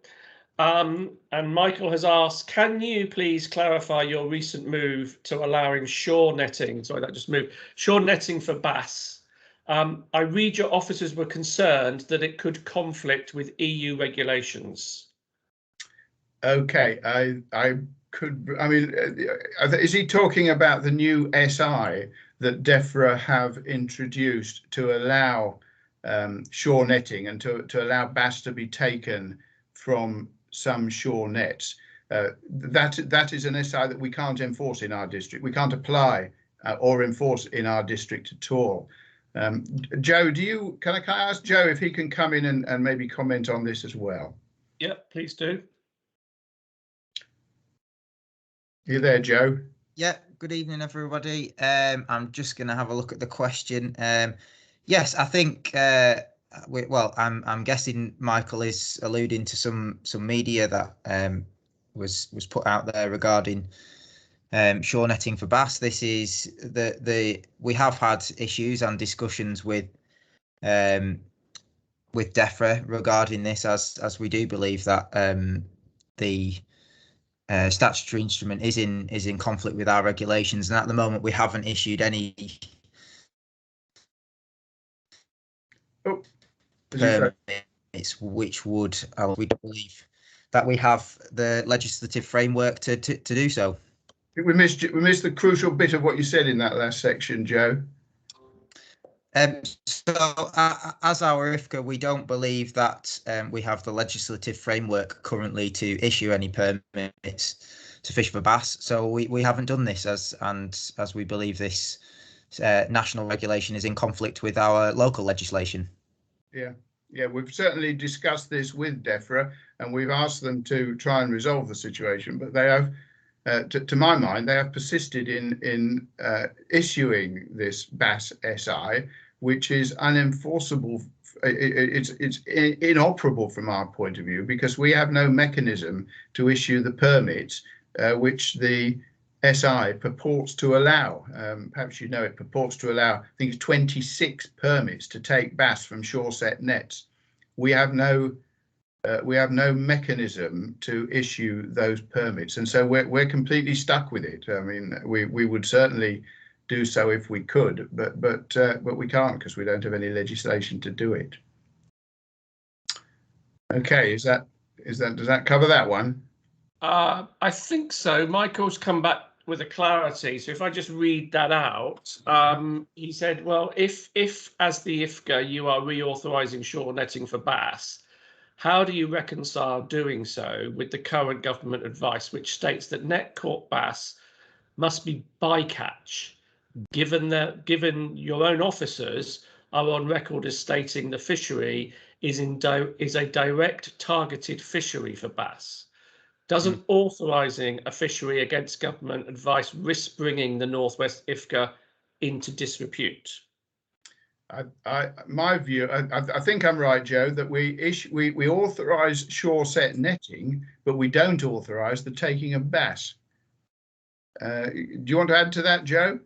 And Michael has asked, can you please clarify your recent move to allowing shore netting? Sorry, that just moved. Shore netting for bass. I read your officers were concerned that it could conflict with EU regulations.
Okay, I mean, is he talking about the new SI that DEFRA have introduced to allow shore netting and to allow bass to be taken from some shore nets? That is an SI that we can't enforce in our district. We can't apply or enforce in our district at all. Joe, can I ask Joe if he can come in and maybe comment on this as well?
Yeah, please do.
You there, Joe?
Yeah, good evening, everybody. I'm just going to have a look at the question. Yes, I think, well, I'm guessing Michael is alluding to some media that was put out there regarding shore netting for bass. This is we have had issues and discussions with DEFRA regarding this, as we do believe that the statutory instrument is in conflict with our regulations, and at the moment we haven't issued any permits, which would we believe that we have the legislative framework to do so.
We missed the crucial bit of what you said in that last section, Joe.
So as our IFCA, we don't believe that we have the legislative framework currently to issue any permits to fish for bass. So we haven't done this as we believe this national regulation is in conflict with our local legislation.
Yeah, we've certainly discussed this with DEFRA, and we've asked them to try and resolve the situation, but they have, to my mind, they have persisted in issuing this bass SI, which is unenforceable. It's inoperable from our point of view, because we have no mechanism to issue the permits which the SI purports to allow. Perhaps you know it purports to allow, I think it's 26 permits to take bass from shore set nets. We have no mechanism to issue those permits, and so we're completely stuck with it. I mean, we would certainly do so if we could, but we can't, because we don't have any legislation to do it. Okay, does that cover that one?
I think so. Michael's come back with a clarity. So if I just read that out, he said, well, if as the IFCA you are reauthorising shore netting for bass, how do you reconcile doing so with the current government advice, which states that net caught bass must be bycatch, given your own officers are on record as stating the fishery is a direct targeted fishery for bass? Doesn't authorising a fishery against government advice risk bringing the North West IFCA into disrepute?
My view, I think I'm right, Joe, that we authorise shore set netting, but we don't authorise the taking of bass. Do you want to add to that, Joe?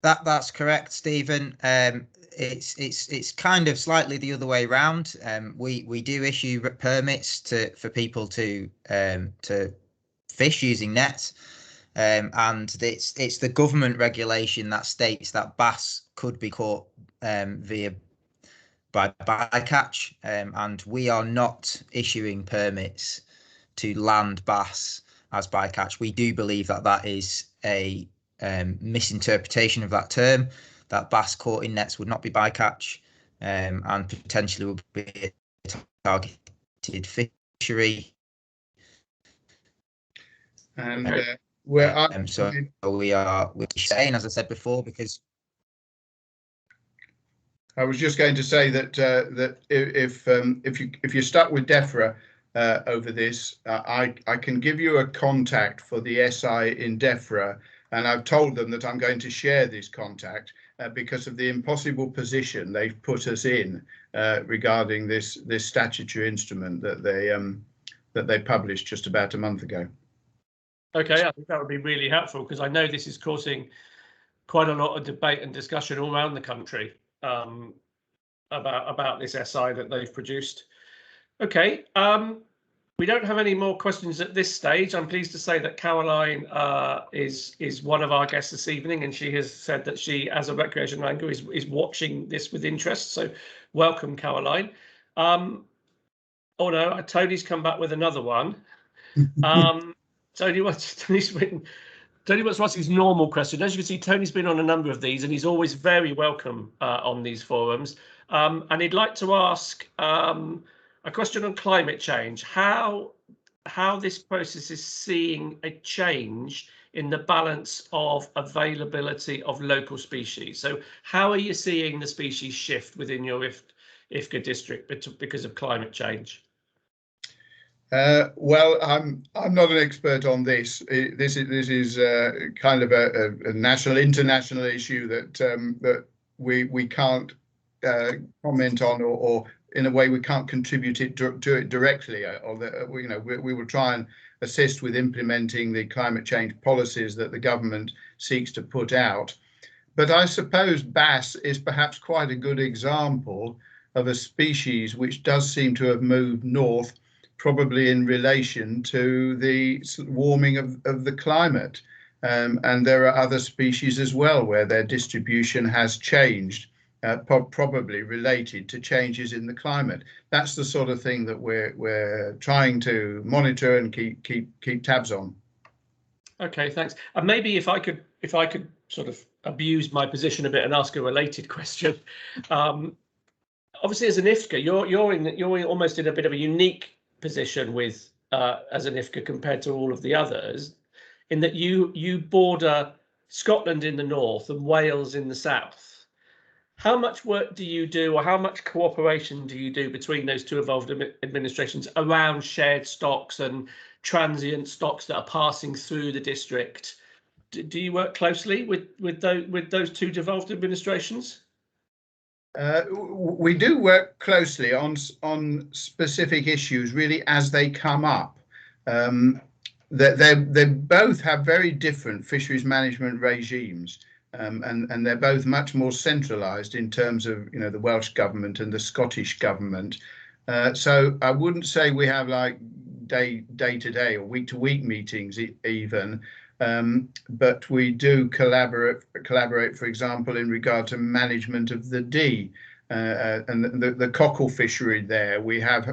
That's correct, Stephen. It's kind of slightly the other way around. We do issue permits for people to fish using nets, and it's the government regulation that states that bass could be caught by bycatch, and we are not issuing permits to land bass as bycatch. We do believe that is a misinterpretation of that term, that bass caught in nets would not be bycatch, and potentially would be a targeted fishery.
And
so we're saying, as I said before, because
I was just going to say that if you're stuck with DEFRA over this, I can give you a contact for the SI in DEFRA, and I've told them that I'm going to share this contact because of the impossible position they've put us in regarding this statutory instrument that they published just about a month ago.
Okay, I think that would be really helpful, because I know this is causing quite a lot of debate and discussion all around the country about this SI that they've produced. Okay, we don't have any more questions at this stage. I'm pleased to say that Caroline is one of our guests this evening, and she has said that she, as a recreational angler, is watching this with interest. So welcome, Caroline. Oh no, Tony's come back with another one. Tony wants to ask his normal question. As you can see, Tony's been on a number of these, and he's always very welcome on these forums. And he'd like to ask a question on climate change. How this process is seeing a change in the balance of availability of local species. So how are you seeing the species shift within your IFCA district because of climate change?
Well, I'm not an expert on this. This is kind of a international issue that we can't comment on or in a way we can't contribute to it directly, or that we will try and assist with implementing the climate change policies that the government seeks to put out. But I suppose bass is perhaps quite a good example of a species which does seem to have moved north, probably in relation to the warming of the climate. And there are other species as well where their distribution has changed, probably related to changes in the climate. That's the sort of thing that we're trying to monitor and keep tabs on. Okay,
thanks. And maybe if I could sort of abuse my position a bit and ask a related question. Obviously, as an IFCA, you're almost in a bit of a unique position with as an IFCA compared to all of the others, in that you border Scotland in the north and Wales in the south. How much work do you do, or how much cooperation do you do between those two evolved administrations around shared stocks and transient stocks that are passing through the district? Do you work closely with those two devolved administrations?
We do work closely on specific issues, really, as they come up. They both have very different fisheries management regimes, and they're both much more centralised in terms of the Welsh government and the Scottish government. So I wouldn't say we have like day to day or week to week meetings even. But we do collaborate, for example, in regard to management of the Dee and the cockle fishery there. We are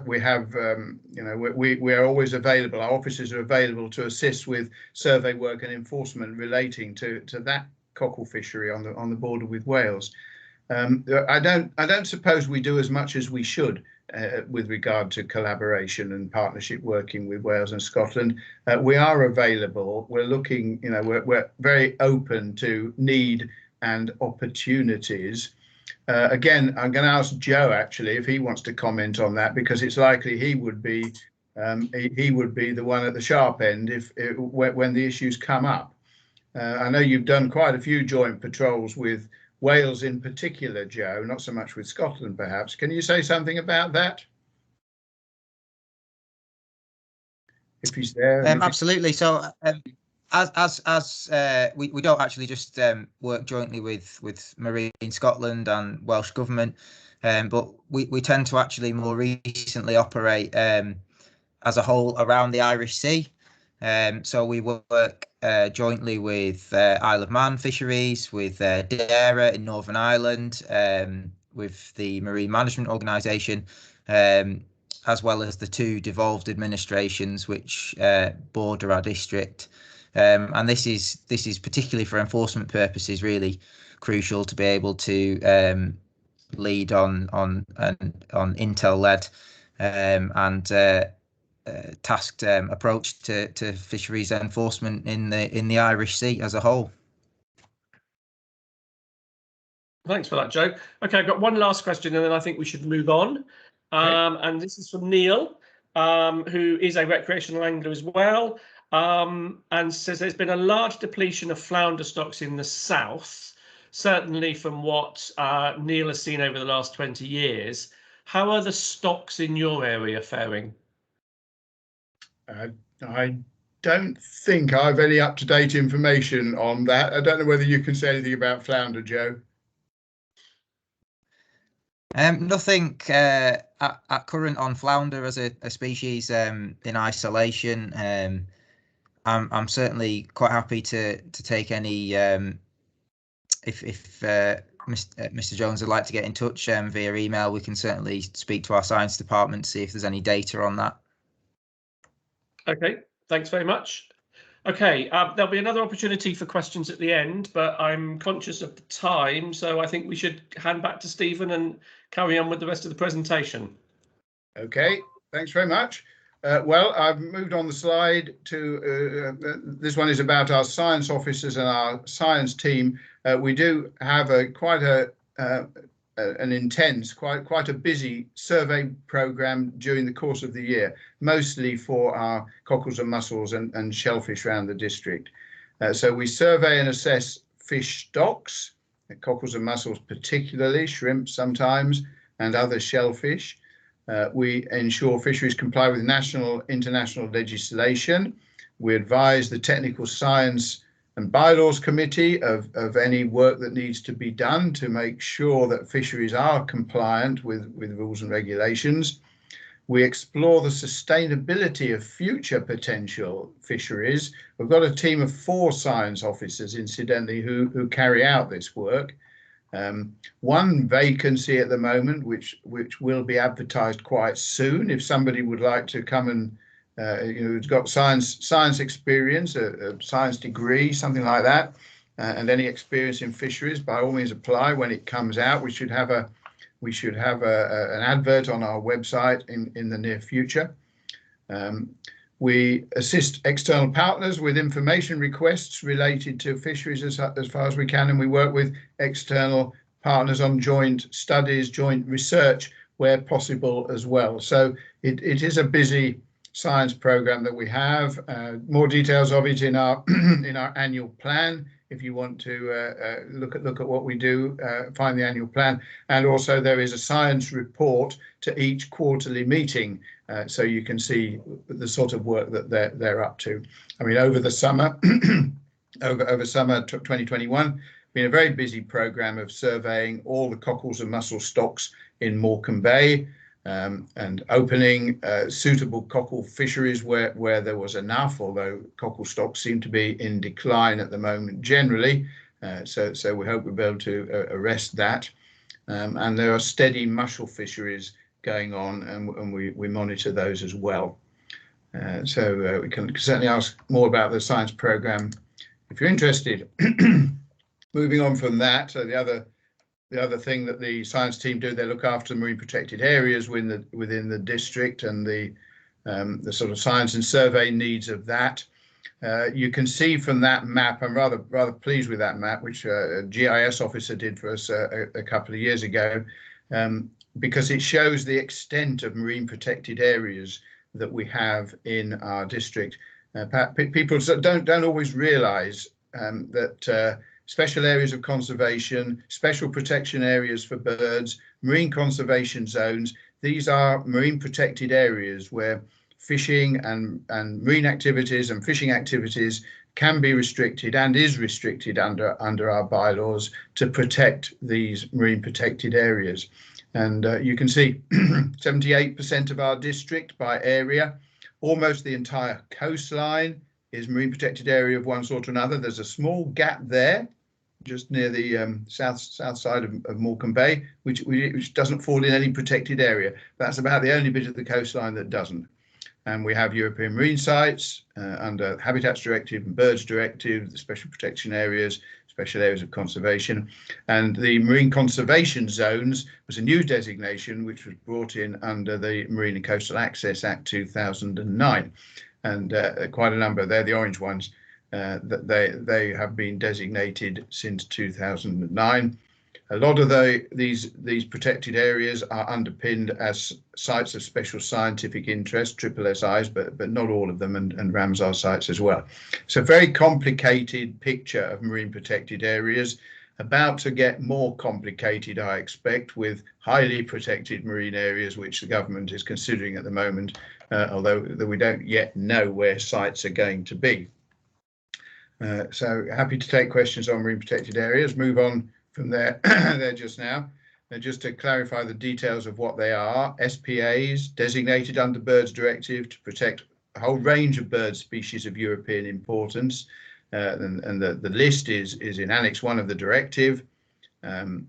always available. Our officers are available to assist with survey work and enforcement relating to that cockle fishery on the border with Wales. I don't suppose we do as much as we should with regard to collaboration and partnership working with Wales and Scotland. We are available. We're looking, we're very open to need and opportunities. Again, I'm going to ask Joe actually if he wants to comment on that, because it's likely he would be the one at the sharp end when the issues come up. I know you've done quite a few joint patrols with Wales in particular, Joe, not so much with Scotland, perhaps. Can you say something about that? If he's there.
Absolutely. So, we don't actually just work jointly with Marine Scotland and Welsh Government, but we tend to actually more recently operate as a whole around the Irish Sea. So we work jointly with Isle of Man Fisheries, with DARA in Northern Ireland, with the Marine Management Organisation, as well as the two devolved administrations which border our district. And this is particularly for enforcement purposes really crucial to be able to lead on intel-led and tasked approach to fisheries enforcement in the Irish Sea as a whole.
Thanks for that, Joe. Okay, I've got one last question and then I think we should move on. And this is from Neil, who is a recreational angler as well, and says there's been a large depletion of flounder stocks in the south, certainly from what Neil has seen over the last 20 years. How are the stocks in your area faring?
I don't think I have any up-to-date information on that. I don't know whether you can say anything about flounder, Joe.
Nothing at current on flounder as a species in isolation. I'm certainly quite happy to take any if Mr. Jones would like to get in touch via email. We can certainly speak to our science department, see if there's any data on that.
Okay, thanks very much. Okay, there'll be another opportunity for questions at the end, but I'm conscious of the time, so I think we should hand back to Stephen and carry on with the rest of the presentation.
Okay, thanks very much. Well, I've moved on the slide to this one is about our science officers and our science team. We do have quite an intense, quite a busy survey program during the course of the year, mostly for our cockles and mussels and shellfish around the district. So we survey and assess fish stocks, cockles and mussels particularly, shrimp sometimes, and other shellfish. We ensure fisheries comply with national, international legislation. We advise the Technical Science and Bylaws Committee of any work that needs to be done to make sure that fisheries are compliant with rules and regulations. We explore the sustainability of future potential fisheries. We've got a team of 4 science officers, incidentally, who carry out this work. One vacancy at the moment, which will be advertised quite soon. If somebody would like to come and who's got science experience, a science degree, something like that, and any experience in fisheries, by all means apply when it comes out. We should have an advert on our website in the near future. We assist external partners with information requests related to fisheries as far as we can, and we work with external partners on joint studies, joint research where possible as well. So it is a busy science program that we have. More details of it in our in our annual plan. If you want to look at what we do, find the annual plan. And also there is a science report to each quarterly meeting, so you can see the sort of work that they're up to. I mean, over the summer, over summer 2021, been a very busy program of surveying all the cockles and mussel stocks in Morecambe Bay, and opening suitable cockle fisheries where there was enough, although cockle stocks seem to be in decline at the moment generally. So we hope we'll be able to arrest that. And there are steady mussel fisheries going on, and we monitor those as well. So we can certainly ask more about the science program if you're interested. Moving on from that, the other thing that the science team do, they look after marine protected areas within the district and the sort of science and survey needs of that. You can see from that map, I'm rather pleased with that map, which a GIS officer did for us a couple of years ago, because it shows the extent of marine protected areas that we have in our district. People don't always realise that special areas of conservation, special protection areas for birds, marine conservation zones. These are marine protected areas where fishing and marine activities and fishing activities can be restricted and is restricted under our bylaws to protect these marine protected areas. And you can see 78% of our district by area, almost the entire coastline is marine protected area of one sort or another. There's a small gap there, just near the south side of Morecambe Bay, which doesn't fall in any protected area. That's about the only bit of the coastline that doesn't. And we have European marine sites under Habitats Directive and Birds Directive, the special protection areas, special areas of conservation. And the marine conservation zones was a new designation which was brought in under the Marine and Coastal Access Act 2009. And quite a number, they're the orange ones, that they have been designated since 2009. A lot of these protected areas are underpinned as sites of special scientific interest, SSSIs, but not all of them, and Ramsar sites as well. So very complicated picture of marine protected areas, about to get more complicated, I expect, with highly protected marine areas, which the government is considering at the moment, although we don't yet know where sites are going to be. So happy to take questions on marine protected areas. Move on from there just now. Just to clarify the details of what they are: SPAs designated under Birds Directive to protect a whole range of bird species of European importance, and the list is in Annex 1 of the directive, and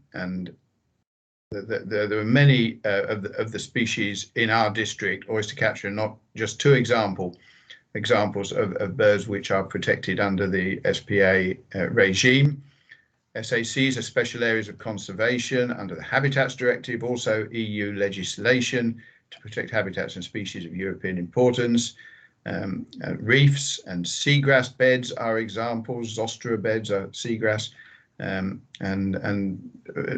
there are many of the species in our district, oyster catcher, not just 2 examples of birds which are protected under the SPA regime. SACs are special areas of conservation under the Habitats Directive, also EU legislation to protect habitats and species of European importance. Reefs and seagrass beds are examples. Zostera beds are seagrass, and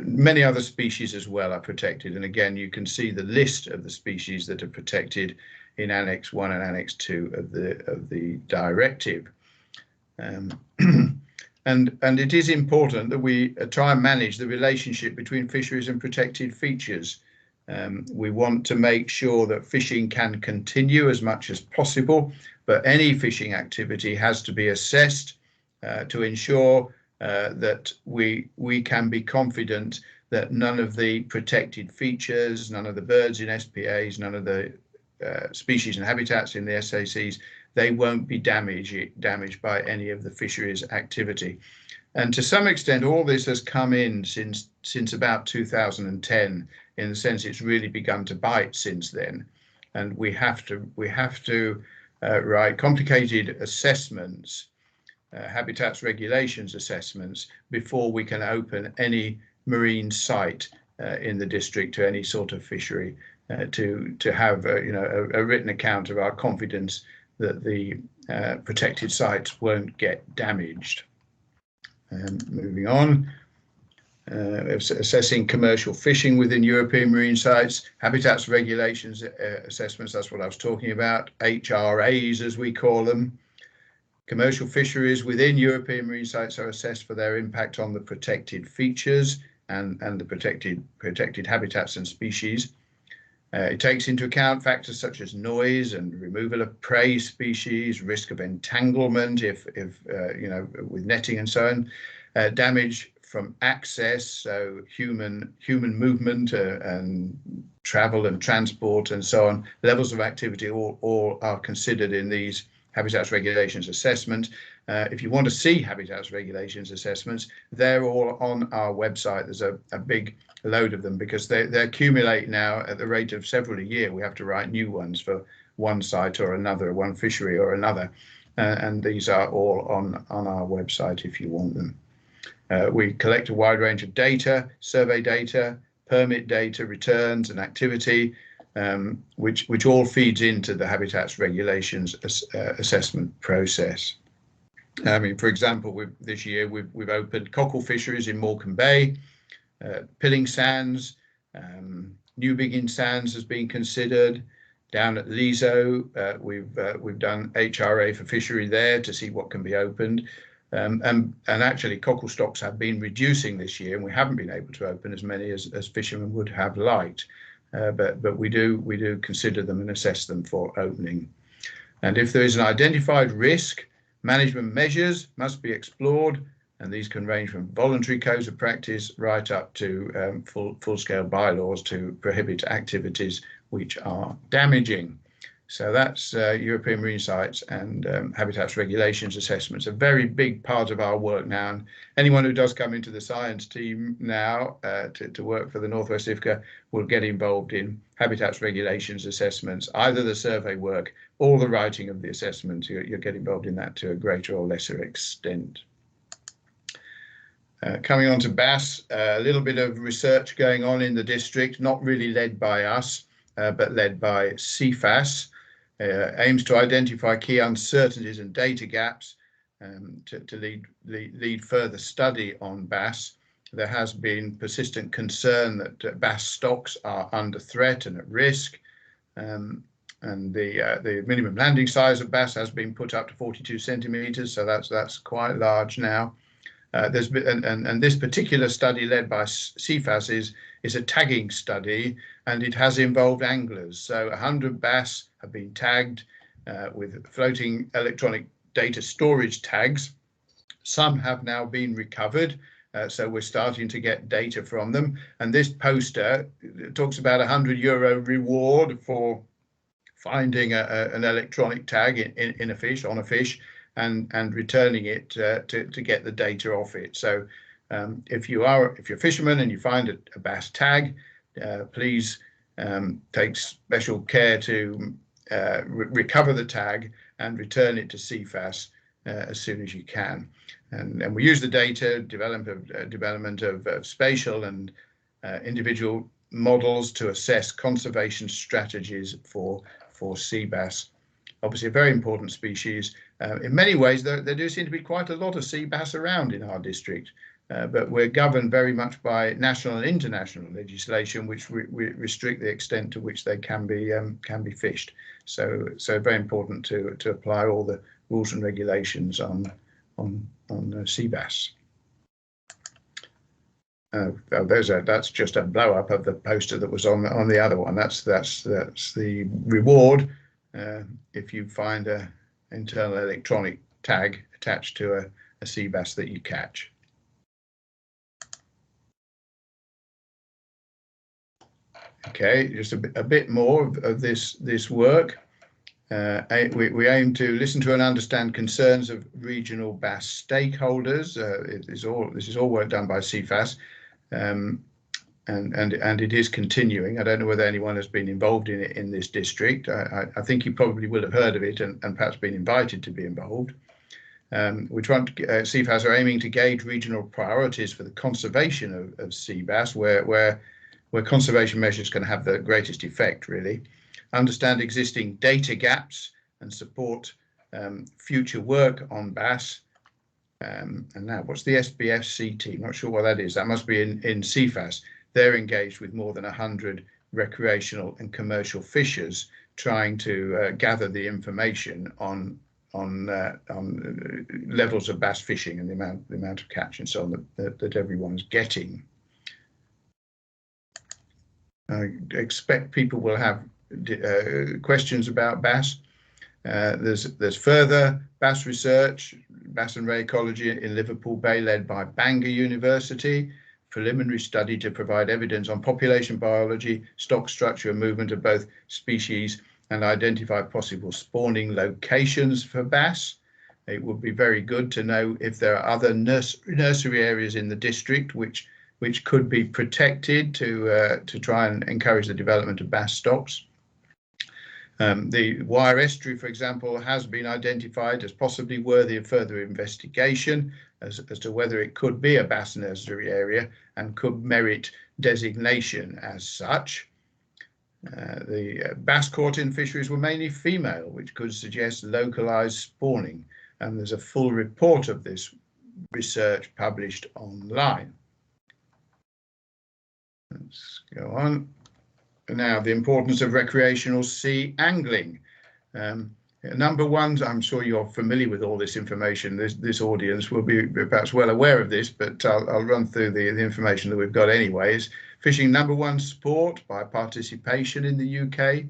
many other species as well are protected. And again, you can see the list of the species that are protected in Annex 1 and Annex 2 of the directive. And it is important that we try and manage the relationship between fisheries and protected features. We want to make sure that fishing can continue as much as possible, but any fishing activity has to be assessed to ensure that we can be confident that none of the protected features, none of the birds in SPAs, none of the species and habitats in the SACs, they won't be damaged by any of the fisheries activity. And to some extent, all this has come in since about 2010. In the sense, it's really begun to bite since then, and we have to write complicated assessments, habitats regulations assessments, before we can open any marine site in the district to any sort of fishery, to have a written account of our confidence that the protected sites won't get damaged. Moving on. Assessing commercial fishing within European marine sites, habitats regulations assessments, that's what I was talking about, HRAs as we call them. Commercial fisheries within European marine sites are assessed for their impact on the protected features and the protected habitats and species. It takes into account factors such as noise and removal of prey species, risk of entanglement if with netting and so on, damage from access, so human movement and travel and transport and so on, levels of activity all are considered in these habitats regulations assessment. If you want to see habitats regulations assessments, they're all on our website. There's a big load of them because they accumulate now at the rate of several a year. We have to write new ones for one site or another, one fishery or another, and these are all on our website if you want them. We collect a wide range of data, survey data, permit data, returns and activity, which all feeds into the habitats regulations assessment process. I mean, for example, this year we've opened cockle fisheries in Morecambe Bay, pilling sands, new biggin sands has been considered. Down at Liso, we've done HRA for fishery there to see what can be opened. And actually cockle stocks have been reducing this year, and we haven't been able to open as many as fishermen would have liked, but we do consider them and assess them for opening. And if there is an identified risk, management measures must be explored, and these can range from voluntary codes of practice right up to full-scale bylaws to prohibit activities which are damaging. So that's European marine sites and habitats regulations assessments, a very big part of our work now. And anyone who does come into the science team now to work for the North West IFCA will get involved in habitats regulations assessments, either the survey work or the writing of the assessments. You'll get involved in that to a greater or lesser extent. Coming on to bass, a little bit of research going on in the district, not really led by us, but led by CFAS. Aims to identify key uncertainties and data gaps to lead further study on bass. There has been persistent concern that bass stocks are under threat and at risk, and the minimum landing size of bass has been put up to 42 centimetres, so that's quite large now. There's been, and this particular study led by CFAS is a tagging study, and it has involved anglers. So 100 bass have been tagged with floating electronic data storage tags. Some have now been recovered, so we're starting to get data from them. And this poster talks about €100 reward for finding an electronic tag in a fish, on a fish, and returning it to get the data off it. So if you're a fisherman and you find a bass tag, please take special care to recover the tag and return it to CFAS as soon as you can. And we use the data, development of spatial and individual models to assess conservation strategies for sea bass. Obviously a very important species. In many ways, there do seem to be quite a lot of sea bass around in our district, but we're governed very much by national and international legislation, which restrict the extent to which they can be fished. So very important to apply all the rules and regulations on sea bass. That's just a blow up of the poster that was on the other one. That's the reward if you find a internal electronic tag attached to a sea bass that you catch. Okay, just a bit more of this work. We aim to listen to and understand concerns of regional bass stakeholders. This is all work done by CFAS, and it is continuing. I don't know whether anyone has been involved in it in this district. I think you probably will have heard of it and perhaps been invited to be involved. CFAS are aiming to gauge regional priorities for the conservation of sea bass, where conservation measures can have the greatest effect, really. Understand existing data gaps and support future work on bass. And now, what's the SBFCT? Not sure what that is. That must be in CFAS. They're engaged with more than 100 recreational and commercial fishers, trying to gather the information on levels of bass fishing and the amount of catch and so on that everyone's getting. I expect people will have questions about bass. There's further bass research, bass and ray ecology in Liverpool Bay, led by Bangor University. Preliminary study to provide evidence on population biology, stock structure and movement of both species, and identify possible spawning locations for bass. It would be very good to know if there are other nursery areas in the district which could be protected to try and encourage the development of bass stocks. The Wyre estuary, for example, has been identified as possibly worthy of further investigation as to whether it could be a bass nursery area and could merit designation as such. The bass caught in fisheries were mainly female, which could suggest localized spawning, and there's a full report of this research published online. Let's go on. Now, the importance of recreational sea angling. Number one, I'm sure you're familiar with all this information. This audience will be perhaps well aware of this, but I'll run through the information that we've got anyways. Fishing #1 sport by participation in the UK.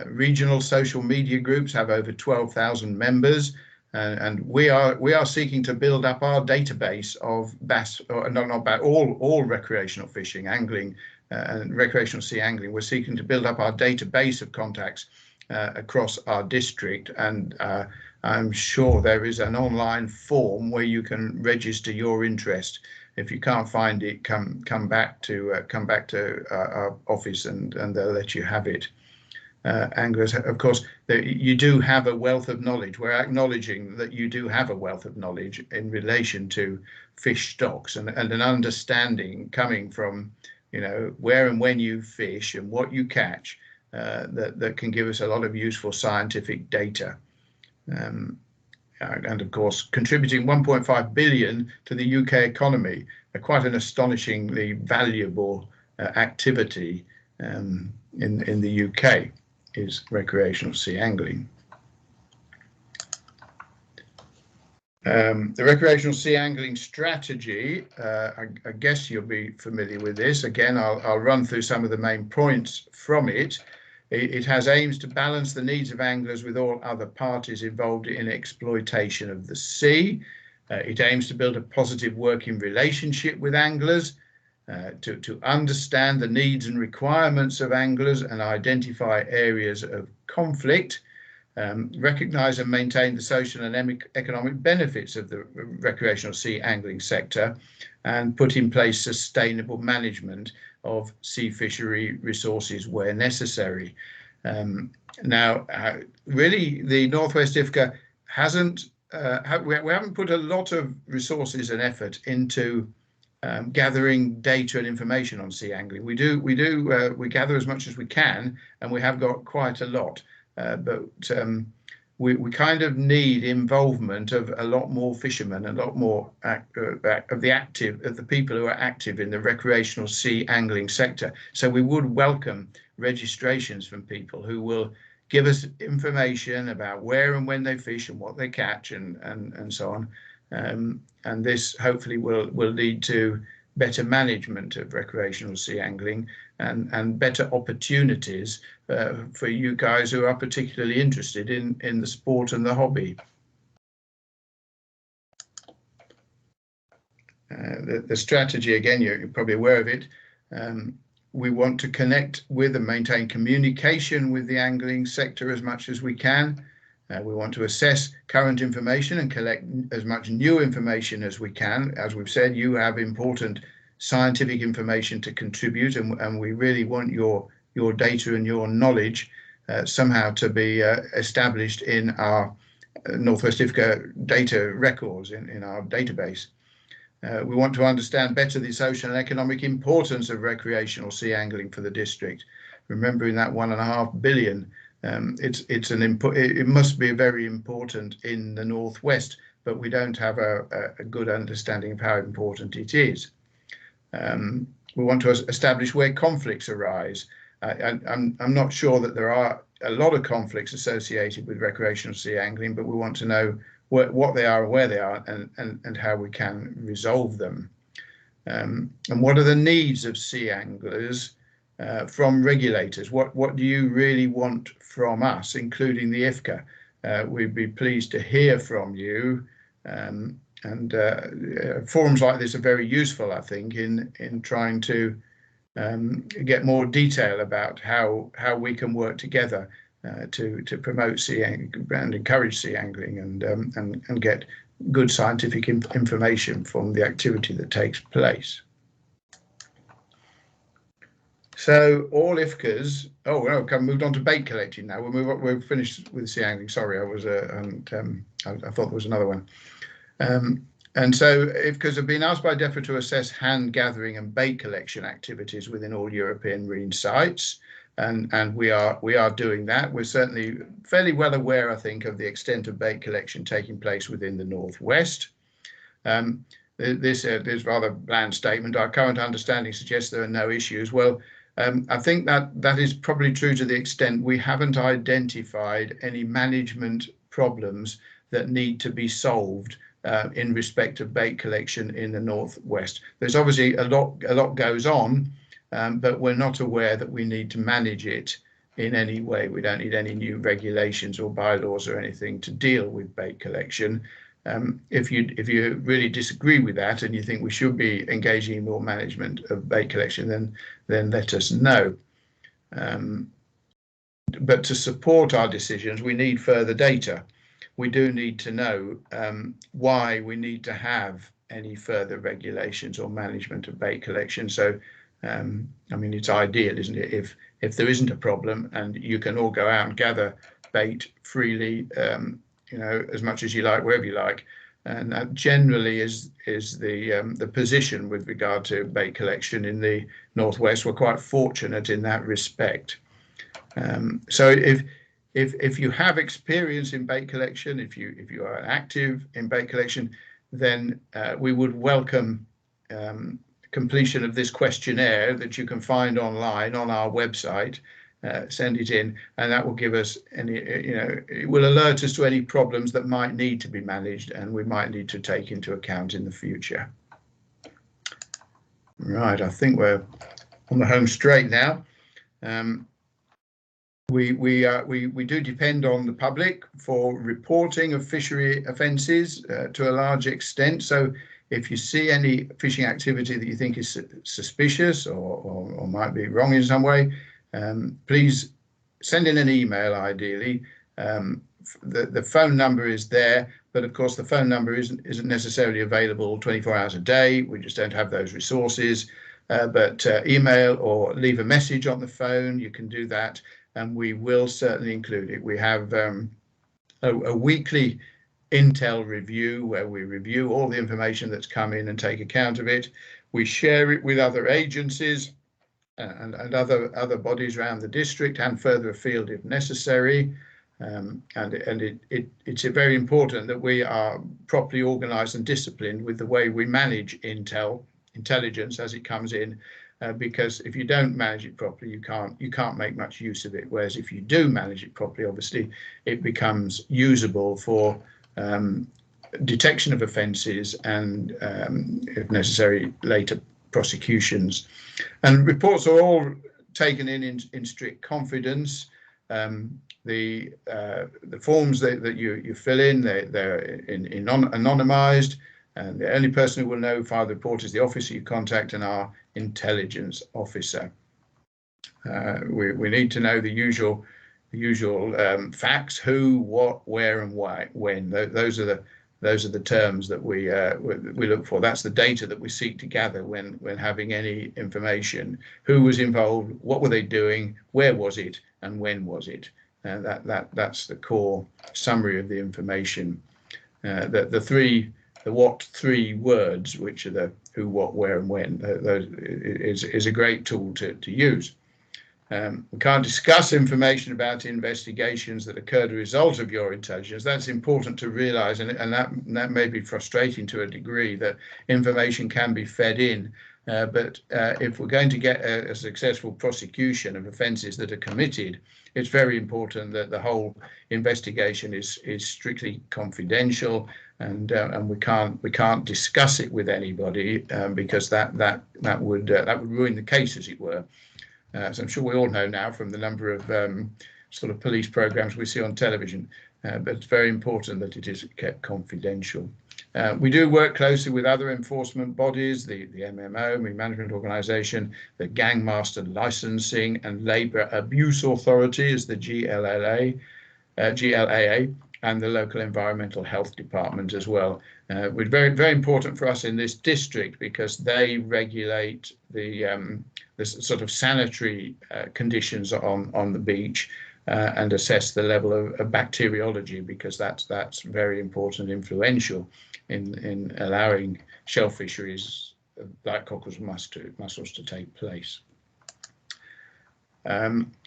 Regional social media groups have over 12,000 members, and we are seeking to build up our database of bass, all recreational fishing, angling, and recreational sea angling. We're seeking to build up our database of contacts across our district, and I'm sure there is an online form where you can register your interest. If you can't find it, come back to our office, and they'll let you have it. Anglers, of course, you do have a wealth of knowledge. We're acknowledging that you do have a wealth of knowledge in relation to fish stocks, and an understanding coming from, where and when you fish and what you catch, that can give us a lot of useful scientific data. And of course, contributing 1.5 billion to the UK economy, quite an astonishingly valuable activity in the UK is recreational sea angling. The recreational sea angling strategy, I guess you'll be familiar with this. Again, I'll run through some of the main points from it. It has aims to balance the needs of anglers with all other parties involved in exploitation of the sea. It aims to build a positive working relationship with anglers, to understand the needs and requirements of anglers and identify areas of conflict, recognise and maintain the social and economic benefits of the recreational sea angling sector, and put in place sustainable management of sea fishery resources where necessary. Now, really, the North West IFCA we haven't put a lot of resources and effort into gathering data and information on sea angling. We gather as much as we can, and we have got quite a lot, but we kind of need involvement of a lot more fishermen, a lot more of the people who are active in the recreational sea angling sector. So we would welcome registrations from people who will give us information about where and when they fish and what they catch and so on. And this hopefully will lead to better management of recreational sea angling and better opportunities for you guys who are particularly interested in the sport and the hobby. The strategy, again, you're probably aware of it. We want to connect with and maintain communication with the angling sector as much as we can. We want to assess current information and collect as much new information as we can. As we've said, you have important scientific information to contribute, and we really want your data and your knowledge somehow to be established in our North West IFCA data records, in our database. We want to understand better the social and economic importance of recreational sea angling for the district. Remembering that 1.5 billion, it must be very important in the Northwest, but we don't have a good understanding of how important it is. We want to establish where conflicts arise. I'm not sure that there are a lot of conflicts associated with recreational sea angling, but we want to know what they are, where they are, and how we can resolve them. And what are the needs of sea anglers from regulators? What do you really want from us, including the IFCA? We'd be pleased to hear from you. Forums like this are very useful, I think, in trying to get more detail about how we can work together to promote sea angling and encourage sea angling and get good scientific information from the activity that takes place. So all IFCAs. Oh, well, I've moved on to bait collecting now. We're finished with sea angling. Sorry, I thought there was another one. And so IFCAs have been asked by DEFRA to assess hand gathering and bait collection activities within all European marine sites. And we are doing that. We're certainly fairly well aware, I think, of the extent of bait collection taking place within the Northwest. This rather bland statement. Our current understanding suggests there are no issues. Well, I think that is probably true to the extent we haven't identified any management problems that need to be solved in respect of bait collection in the Northwest. There's obviously a lot goes on, but we're not aware that we need to manage it in any way. We don't need any new regulations or bylaws or anything to deal with bait collection. If you really disagree with that and you think we should be engaging in more management of bait collection, then let us know. But to support our decisions, we need further data. We do need to know why we need to have any further regulations or management of bait collection. So, I mean, it's ideal, isn't it, if there isn't a problem and you can all go out and gather bait freely, as much as you like, wherever you like. And that generally is the position with regard to bait collection in the Northwest. We're quite fortunate in that respect. So if you have experience in bait collection, if you are active in bait collection, then we would welcome completion of this questionnaire that you can find online on our website. Send it in, and that will give us it will alert us to any problems that might need to be managed and we might need to take into account in the future. Right, I think we're on the home straight now. We do depend on the public for reporting of fishery offences to a large extent. So if you see any fishing activity that you think is suspicious or might be wrong in some way, please send in an email, ideally. The phone number is there, but of course the phone number isn't necessarily available 24 hours a day. We just don't have those resources. But email or leave a message on the phone, you can do that, and we will certainly include it. We have a weekly Intel review where we review all the information that's come in and take account of it. We share it with other agencies and other bodies around the district and further afield if necessary. It's very important that we are properly organised and disciplined with the way we manage intelligence as it comes in, because if you don't manage it properly, you can't make much use of it. Whereas if you do manage it properly, obviously it becomes usable for detection of offences and, if necessary, later prosecutions. And reports are all taken in strict confidence. The forms that you fill in, they're anonymized, and the only person who will know file the report is the officer you contact and our intelligence officer. We need to know the usual facts: who, what, where, and why, when. Those are the terms that we look for. That's the data that we seek to gather when having any information. Who was involved? What were they doing? Where was it? And when was it? That's the core summary of the information. The what three words, which are the who, what, where, and when, is a great tool to use. We can't discuss information about investigations that occurred as a result of your intelligence. That's important to realise, and that may be frustrating to a degree, that information can be fed in. But if we're going to get a successful prosecution of offences that are committed, it's very important that the whole investigation is strictly confidential, and we can't discuss it with anybody, because that would ruin the case, as it were. So I'm sure we all know now from the number of sort of police programs we see on television, but it's very important that it is kept confidential. We do work closely with other enforcement bodies, the MMO, Marine Management Organisation, the Gangmaster Licensing and Labour Abuse Authority, is the GLAA, and the local Environmental Health Department as well. It's very important for us in this district, because they regulate the sort of sanitary conditions on the beach, and assess the level of bacteriology, because that's very important, influential in allowing shell fisheries like cockles mussels to take place.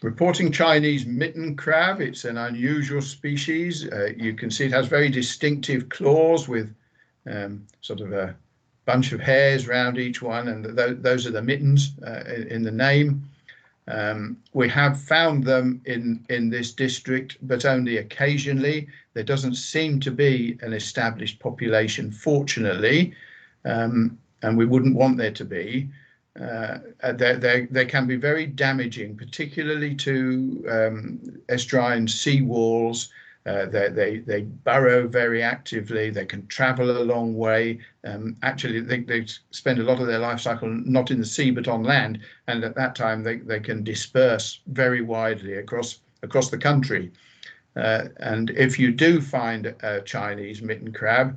Reporting Chinese mitten crab, it's an unusual species. You can see it has very distinctive claws with sort of a bunch of hairs around each one, and those are the mittens in the name. We have found them in this district, but only occasionally. There doesn't seem to be an established population, fortunately, and we wouldn't want there to be. They can be very damaging, particularly to estuarine sea walls. They burrow very actively. They can travel a long way. Actually, they spend a lot of their life cycle not in the sea but on land, and at that time they can disperse very widely across the country. And if you do find a Chinese mitten crab,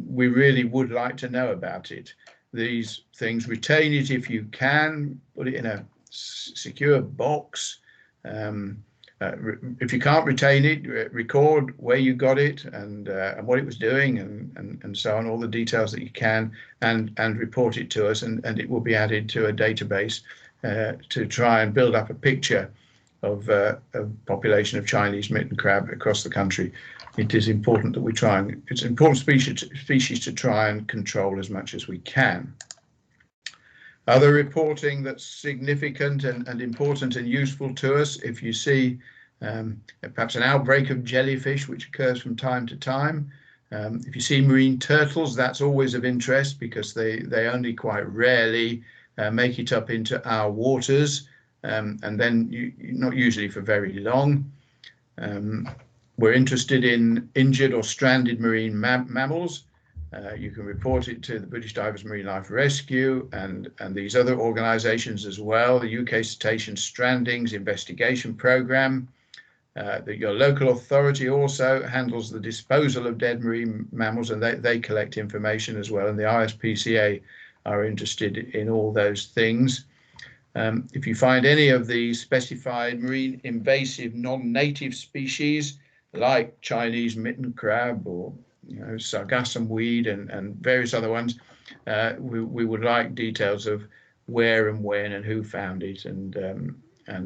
we really would like to know about it. These things, retain it if you can, put it in a secure box. If you can't retain it, record where you got it and what it was doing, and so on, all the details that you can, and report it to us, and it will be added to a database to try and build up a picture of a population of Chinese mitten crab across the country. It is important that we try and, it's an important species to try and control as much as we can. Other reporting that's significant and important and useful to us, if you see perhaps an outbreak of jellyfish, which occurs from time to time. If you see marine turtles, that's always of interest, because they only quite rarely make it up into our waters, and then not usually for very long. We're interested in injured or stranded marine mammals. You can report it to the British Divers Marine Life Rescue and these other organisations as well. The UK Cetacean Strandings Investigation Programme. Your local authority also handles the disposal of dead marine mammals, and they collect information as well. And the ISPCA are interested in all those things. If you find any of these specified marine invasive non-native species, like Chinese mitten crab or sargassum weed and various other ones, we would like details of where and when and who found it, and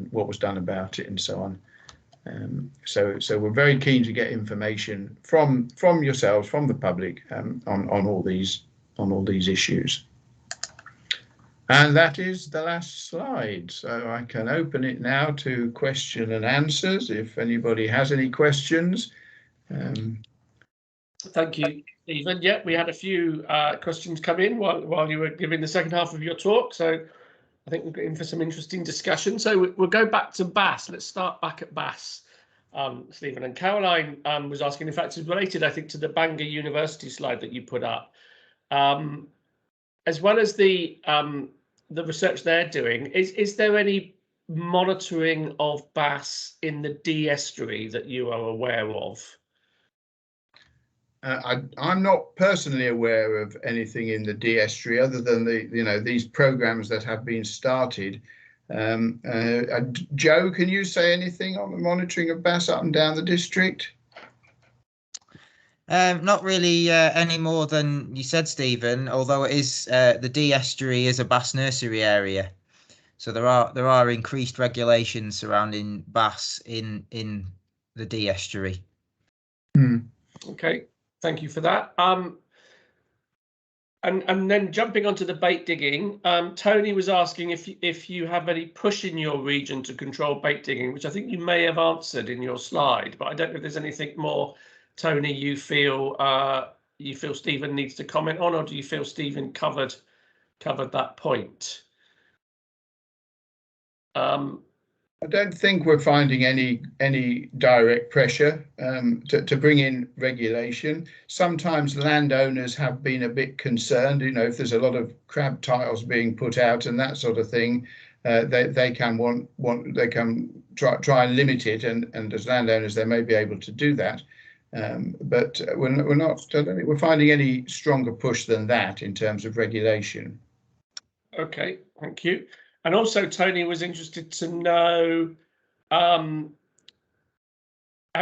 what was done about it, and so on. So we're very keen to get information from yourselves, from the public, on all these issues. And that is the last slide. So I can open it now to question and answers if anybody has any questions.
Thank you, Stephen. Yeah, we had a few questions come in while you were giving the second half of your talk. So I think we're in for some interesting discussion. So we'll go back to Bass. Let's start back at Bass, Stephen. And Caroline was asking, in fact, it's related, I think, to the Bangor University slide that you put up. As well as the research they're doing, is there any monitoring of bass in the D estuary that you are aware of?
I'm not personally aware of anything in the D estuary other than these programs that have been started. Joe, can you say anything on the monitoring of bass up and down the district?
Not really any more than you said, Stephen, although it is the D estuary is a bass nursery area. So there are increased regulations surrounding bass in the D estuary.
Okay, thank you for that. And then jumping onto the bait digging, Tony was asking if you have any push in your region to control bait digging, which I think you may have answered in your slide, but I don't know if there's anything more, Tony, you feel Stephen needs to comment on, or do you feel Stephen covered that point?
I don't think we're finding any direct pressure to bring in regulation. Sometimes landowners have been a bit concerned, if there's a lot of crab tiles being put out and that sort of thing, they can they can try and limit it, and as landowners they may be able to do that. But we're not. I don't think we're finding any stronger push than that in terms of regulation.
Okay, thank you. And also, Tony was interested to know, have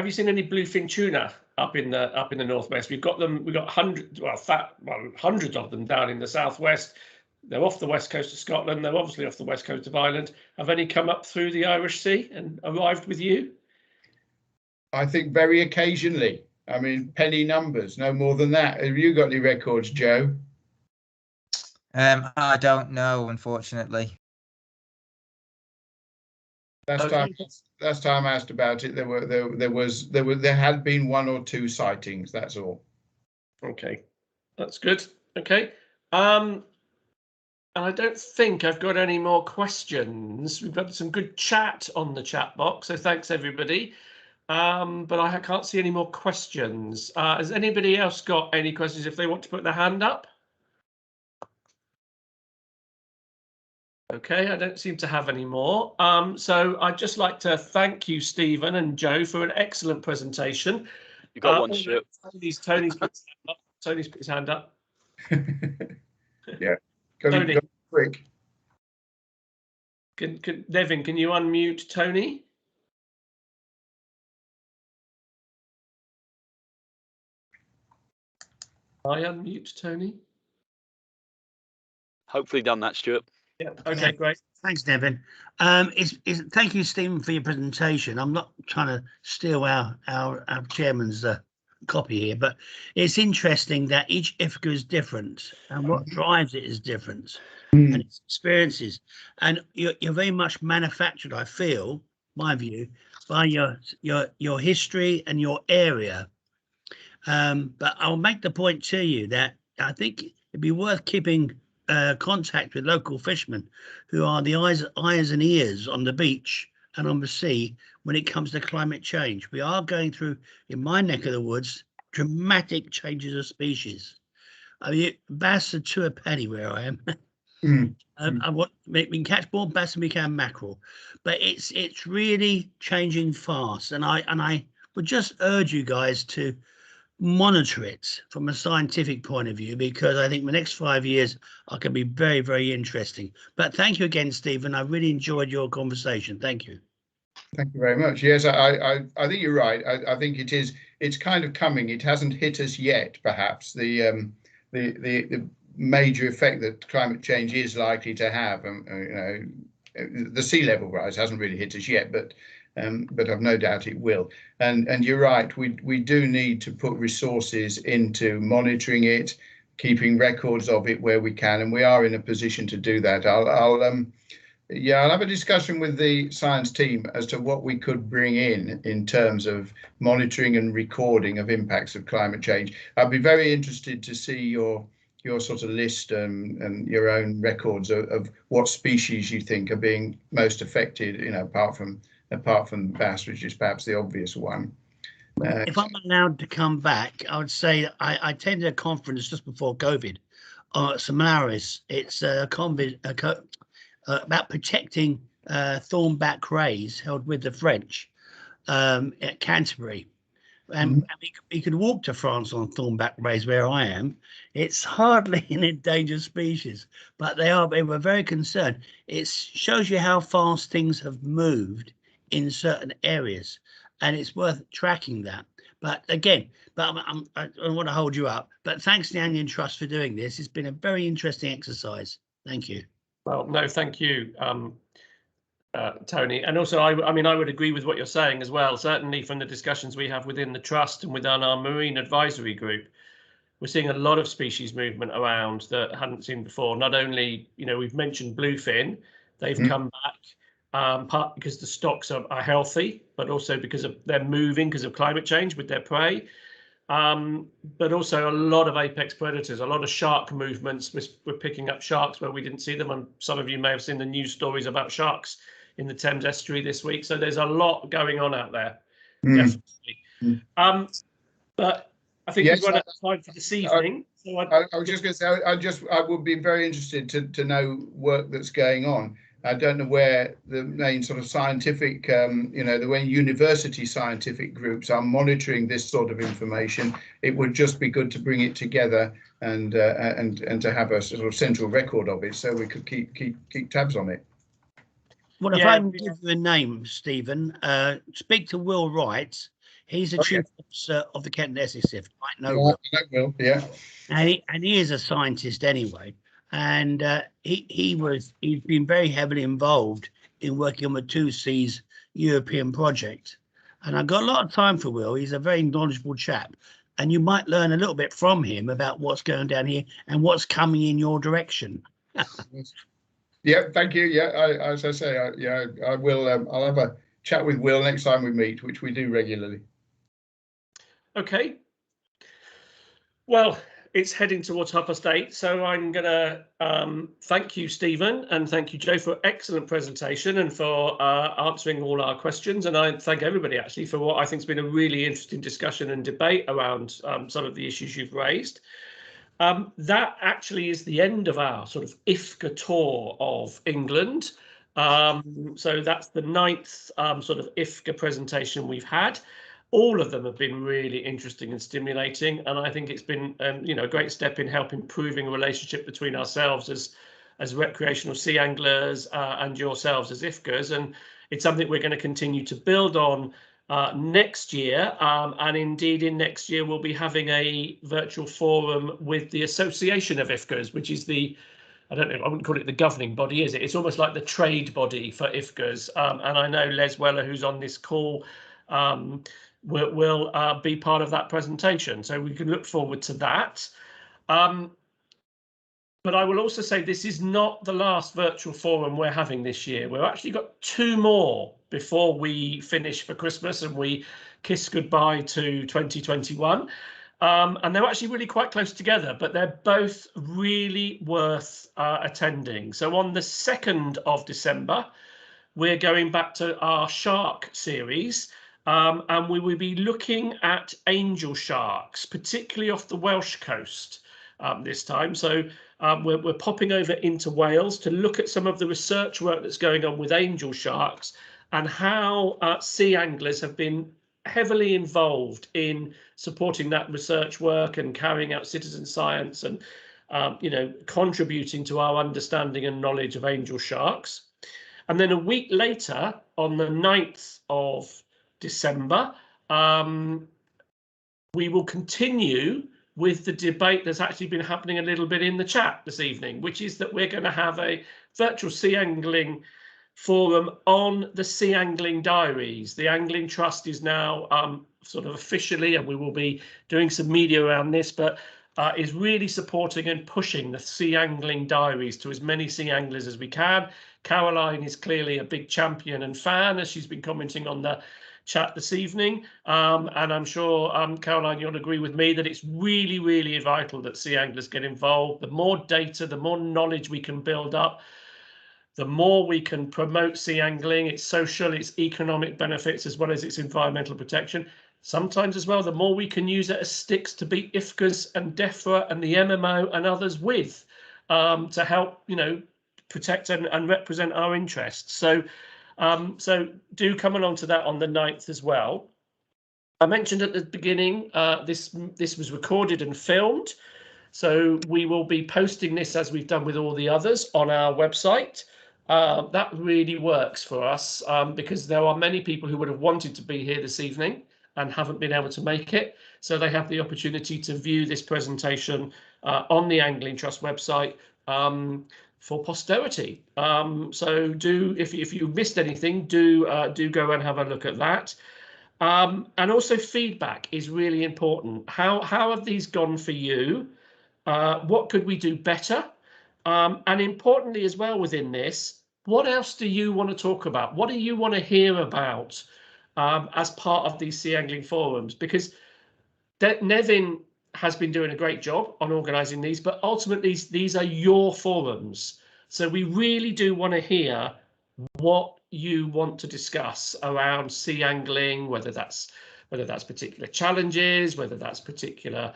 you seen any bluefin tuna up in the northwest? We've got hundreds of them down in the southwest. They're off the west coast of Scotland. They're obviously off the west coast of Ireland. Have any come up through the Irish Sea and arrived with you?
I think very occasionally. I mean, penny numbers, no more than that. Have you got any records, Joe?
I don't know, unfortunately.
Last time I asked about it, there had been 1 or 2 sightings. That's all.
Okay, that's good. Okay, and I don't think I've got any more questions. We've got some good chat on the chat box, so thanks everybody. But I can't see any more questions. Has anybody else got any questions if they want to put their hand up? Okay, I don't seem to have any more. So I'd just like to thank you, Stephen and Joe, for an excellent presentation.
You got one, Stuart.
Tony's put his hand up. Tony's put his hand up.
Yeah, Tony, quick.
Nevin, can you unmute Tony? I unmute Tony.
Hopefully done that, Stuart.
Yeah. Okay, great.
Thanks, Nevin. Thank you, Stephen, for your presentation. I'm not trying to steal our chairman's copy here, but it's interesting that each IFCA is different and what drives it is different and its experiences. And you're very much manufactured, I feel, my view, by your history and your area. But I'll make the point to you that I think it'd be worth keeping contact with local fishermen who are the eyes and ears on the beach and on the sea when it comes to climate change. We are going through, in my neck of the woods, dramatic changes of species. I mean, bass are 2 a penny where I am. We can catch more bass than we can mackerel, but it's really changing fast. And I would just urge you guys to monitor it from a scientific point of view, because I think the next 5 years are going to be very, very interesting. But thank you again, Stephen. I really enjoyed your conversation. Thank you.
Thank you very much. Yes, I think you're right. I think it's kind of coming. It hasn't hit us yet, perhaps, the major effect that climate change is likely to have. The sea level rise hasn't really hit us yet, but I've no doubt it will. And you're right, we do need to put resources into monitoring it, keeping records of it where we can, and we are in a position to do that. Yeah, I'll have a discussion with the science team as to what we could bring in terms of monitoring and recording of impacts of climate change. I'd be very interested to see your sort of list and your own records of what species you think are being most affected, you know, apart from bass, which is perhaps the obvious one.
If I'm allowed to come back, I would say I attended a conference just before COVID, Samaris. It's a conference about protecting thornback rays held with the French at Canterbury. And we could walk to France on thornback rays where I am. It's hardly an endangered species, but they were very concerned. It shows you how fast things have moved in certain areas, and it's worth tracking that. But again, I don't want to hold you up, but thanks to the Anglian Trust for doing this. It's been a very interesting exercise. Thank you.
Well, no, thank you, Tony. And also, I mean, I would agree with what you're saying as well. Certainly from the discussions we have within the Trust and within our Marine Advisory Group, we're seeing a lot of species movement around that hadn't seen before. Not only, you know, we've mentioned bluefin, they've come back, part because the stocks are healthy, but also because of they're moving because of climate change with their prey. But also a lot of apex predators, a lot of shark movements. We're picking up sharks where we didn't see them, and some of you may have seen the news stories about sharks in the Thames estuary this week. So there's a lot going on out there, definitely. But I think we've run out of time for this evening. So
I was just going to say, I would be very interested to know work that's going on. I don't know where the main sort of scientific, you know, the way university scientific groups are monitoring this sort of information. It would just be good to bring it together and to have a sort of central record of it, so we could keep tabs on it.
Well, if I can give you a name, Stephen, speak to Will Wright. He's the chief officer of the Kent and Essex IFCA. I know Will.
Yeah.
And he is a scientist anyway. And he's been very heavily involved in working on the 2Seas European project. And I've got a lot of time for Will. He's a very knowledgeable chap. And you might learn a little bit from him about what's going down here and what's coming in your direction.
Yeah, thank you. Yeah, as I say, I will. I'll have a chat with Will next time we meet, which we do regularly.
Okay. Well, it's heading towards 8:30, so I'm going to thank you, Stephen, and thank you, Joe, for an excellent presentation and for answering all our questions. And I thank everybody, actually, for what I think has been a really interesting discussion and debate around some of the issues you've raised. That actually is the end of our sort of IFCA tour of England. So that's the 9th sort of IFCA presentation we've had. All of them have been really interesting and stimulating, and I think it's been you know, a great step in helping improving a relationship between ourselves as recreational sea anglers and yourselves as IFCAs, and it's something we're going to continue to build on next year, and indeed in next year we'll be having a virtual forum with the Association of IFCAs, which is the, I don't know, I wouldn't call it the governing body, is it? It's almost like the trade body for IFCAs, and I know Les Weller, who's on this call, will be part of that presentation, so we can look forward to that. But I will also say this is not the last virtual forum we're having this year. We've actually got 2 more before we finish for Christmas and we kiss goodbye to 2021. And they're actually really quite close together, but they're both really worth attending. So on the 2nd of December, we're going back to our shark series. And we will be looking at angel sharks, particularly off the Welsh coast this time. So we're popping over into Wales to look at some of the research work that's going on with angel sharks and how sea anglers have been heavily involved in supporting that research work and carrying out citizen science and you know, contributing to our understanding and knowledge of angel sharks. And then a week later, on the 9th of December, we will continue with the debate that's actually been happening a little bit in the chat this evening, which is that we're going to have a virtual sea angling forum on the sea angling diaries. The Angling Trust is now sort of officially, and we will be doing some media around this, but is really supporting and pushing the sea angling diaries to as many sea anglers as we can, Caroline is clearly a big champion and fan, as she's been commenting on the chat this evening. And I'm sure, Caroline, you'll agree with me that it's really, really vital that sea anglers get involved. The more data, the more knowledge we can build up, the more we can promote sea angling, its social, its economic benefits, as well as its environmental protection. Sometimes as well, the more we can use it as sticks to beat IFCAs and DEFRA and the MMO and others with, to help, you know, protect and represent our interests. So, so do come along to that on the 9th as well. I mentioned at the beginning, this was recorded and filmed. So we will be posting this, as we've done with all the others, on our website. That really works for us, because there are many people who would have wanted to be here this evening and haven't been able to make it. So they have the opportunity to view this presentation on the Angling Trust website for posterity. So do, if you missed anything, do go and have a look at that. And also feedback is really important. How have these gone for you? What could we do better? And importantly as well within this, what else do you want to talk about? What do you want to hear about as part of these sea angling forums? Because Nevin has been doing a great job on organising these, but ultimately these are your forums. So we really do want to hear what you want to discuss around sea angling, whether that's particular challenges, whether that's particular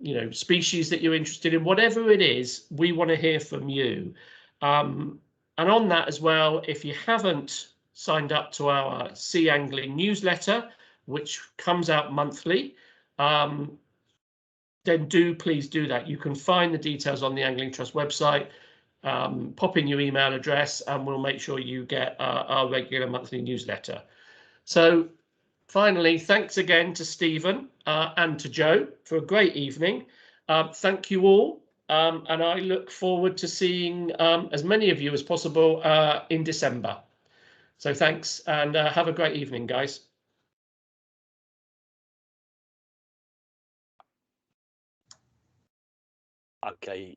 you know, species that you're interested in, whatever it is, we want to hear from you. And on that as well, if you haven't signed up to our sea angling newsletter, which comes out monthly, then please do that. You can find the details on the Angling Trust website. Pop in your email address and we'll make sure you get our regular monthly newsletter. So finally, thanks again to Stephen and to Joe for a great evening. Thank you all, and I look forward to seeing as many of you as possible in December. So thanks, and have a great evening, guys.
Okay,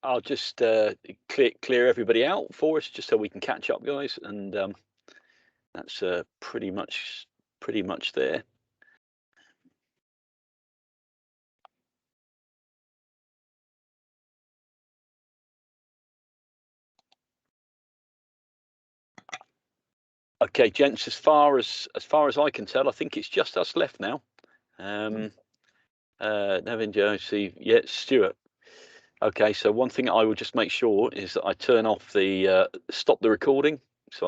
I'll just clear everybody out for us, just so we can catch up, guys, and that's pretty much there. Okay, gents, as far as I can tell, I think it's just us left now. Nevin, Joe, Steve, yeah, Stuart. Okay, so one thing I will just make sure is that I turn off the stop the recording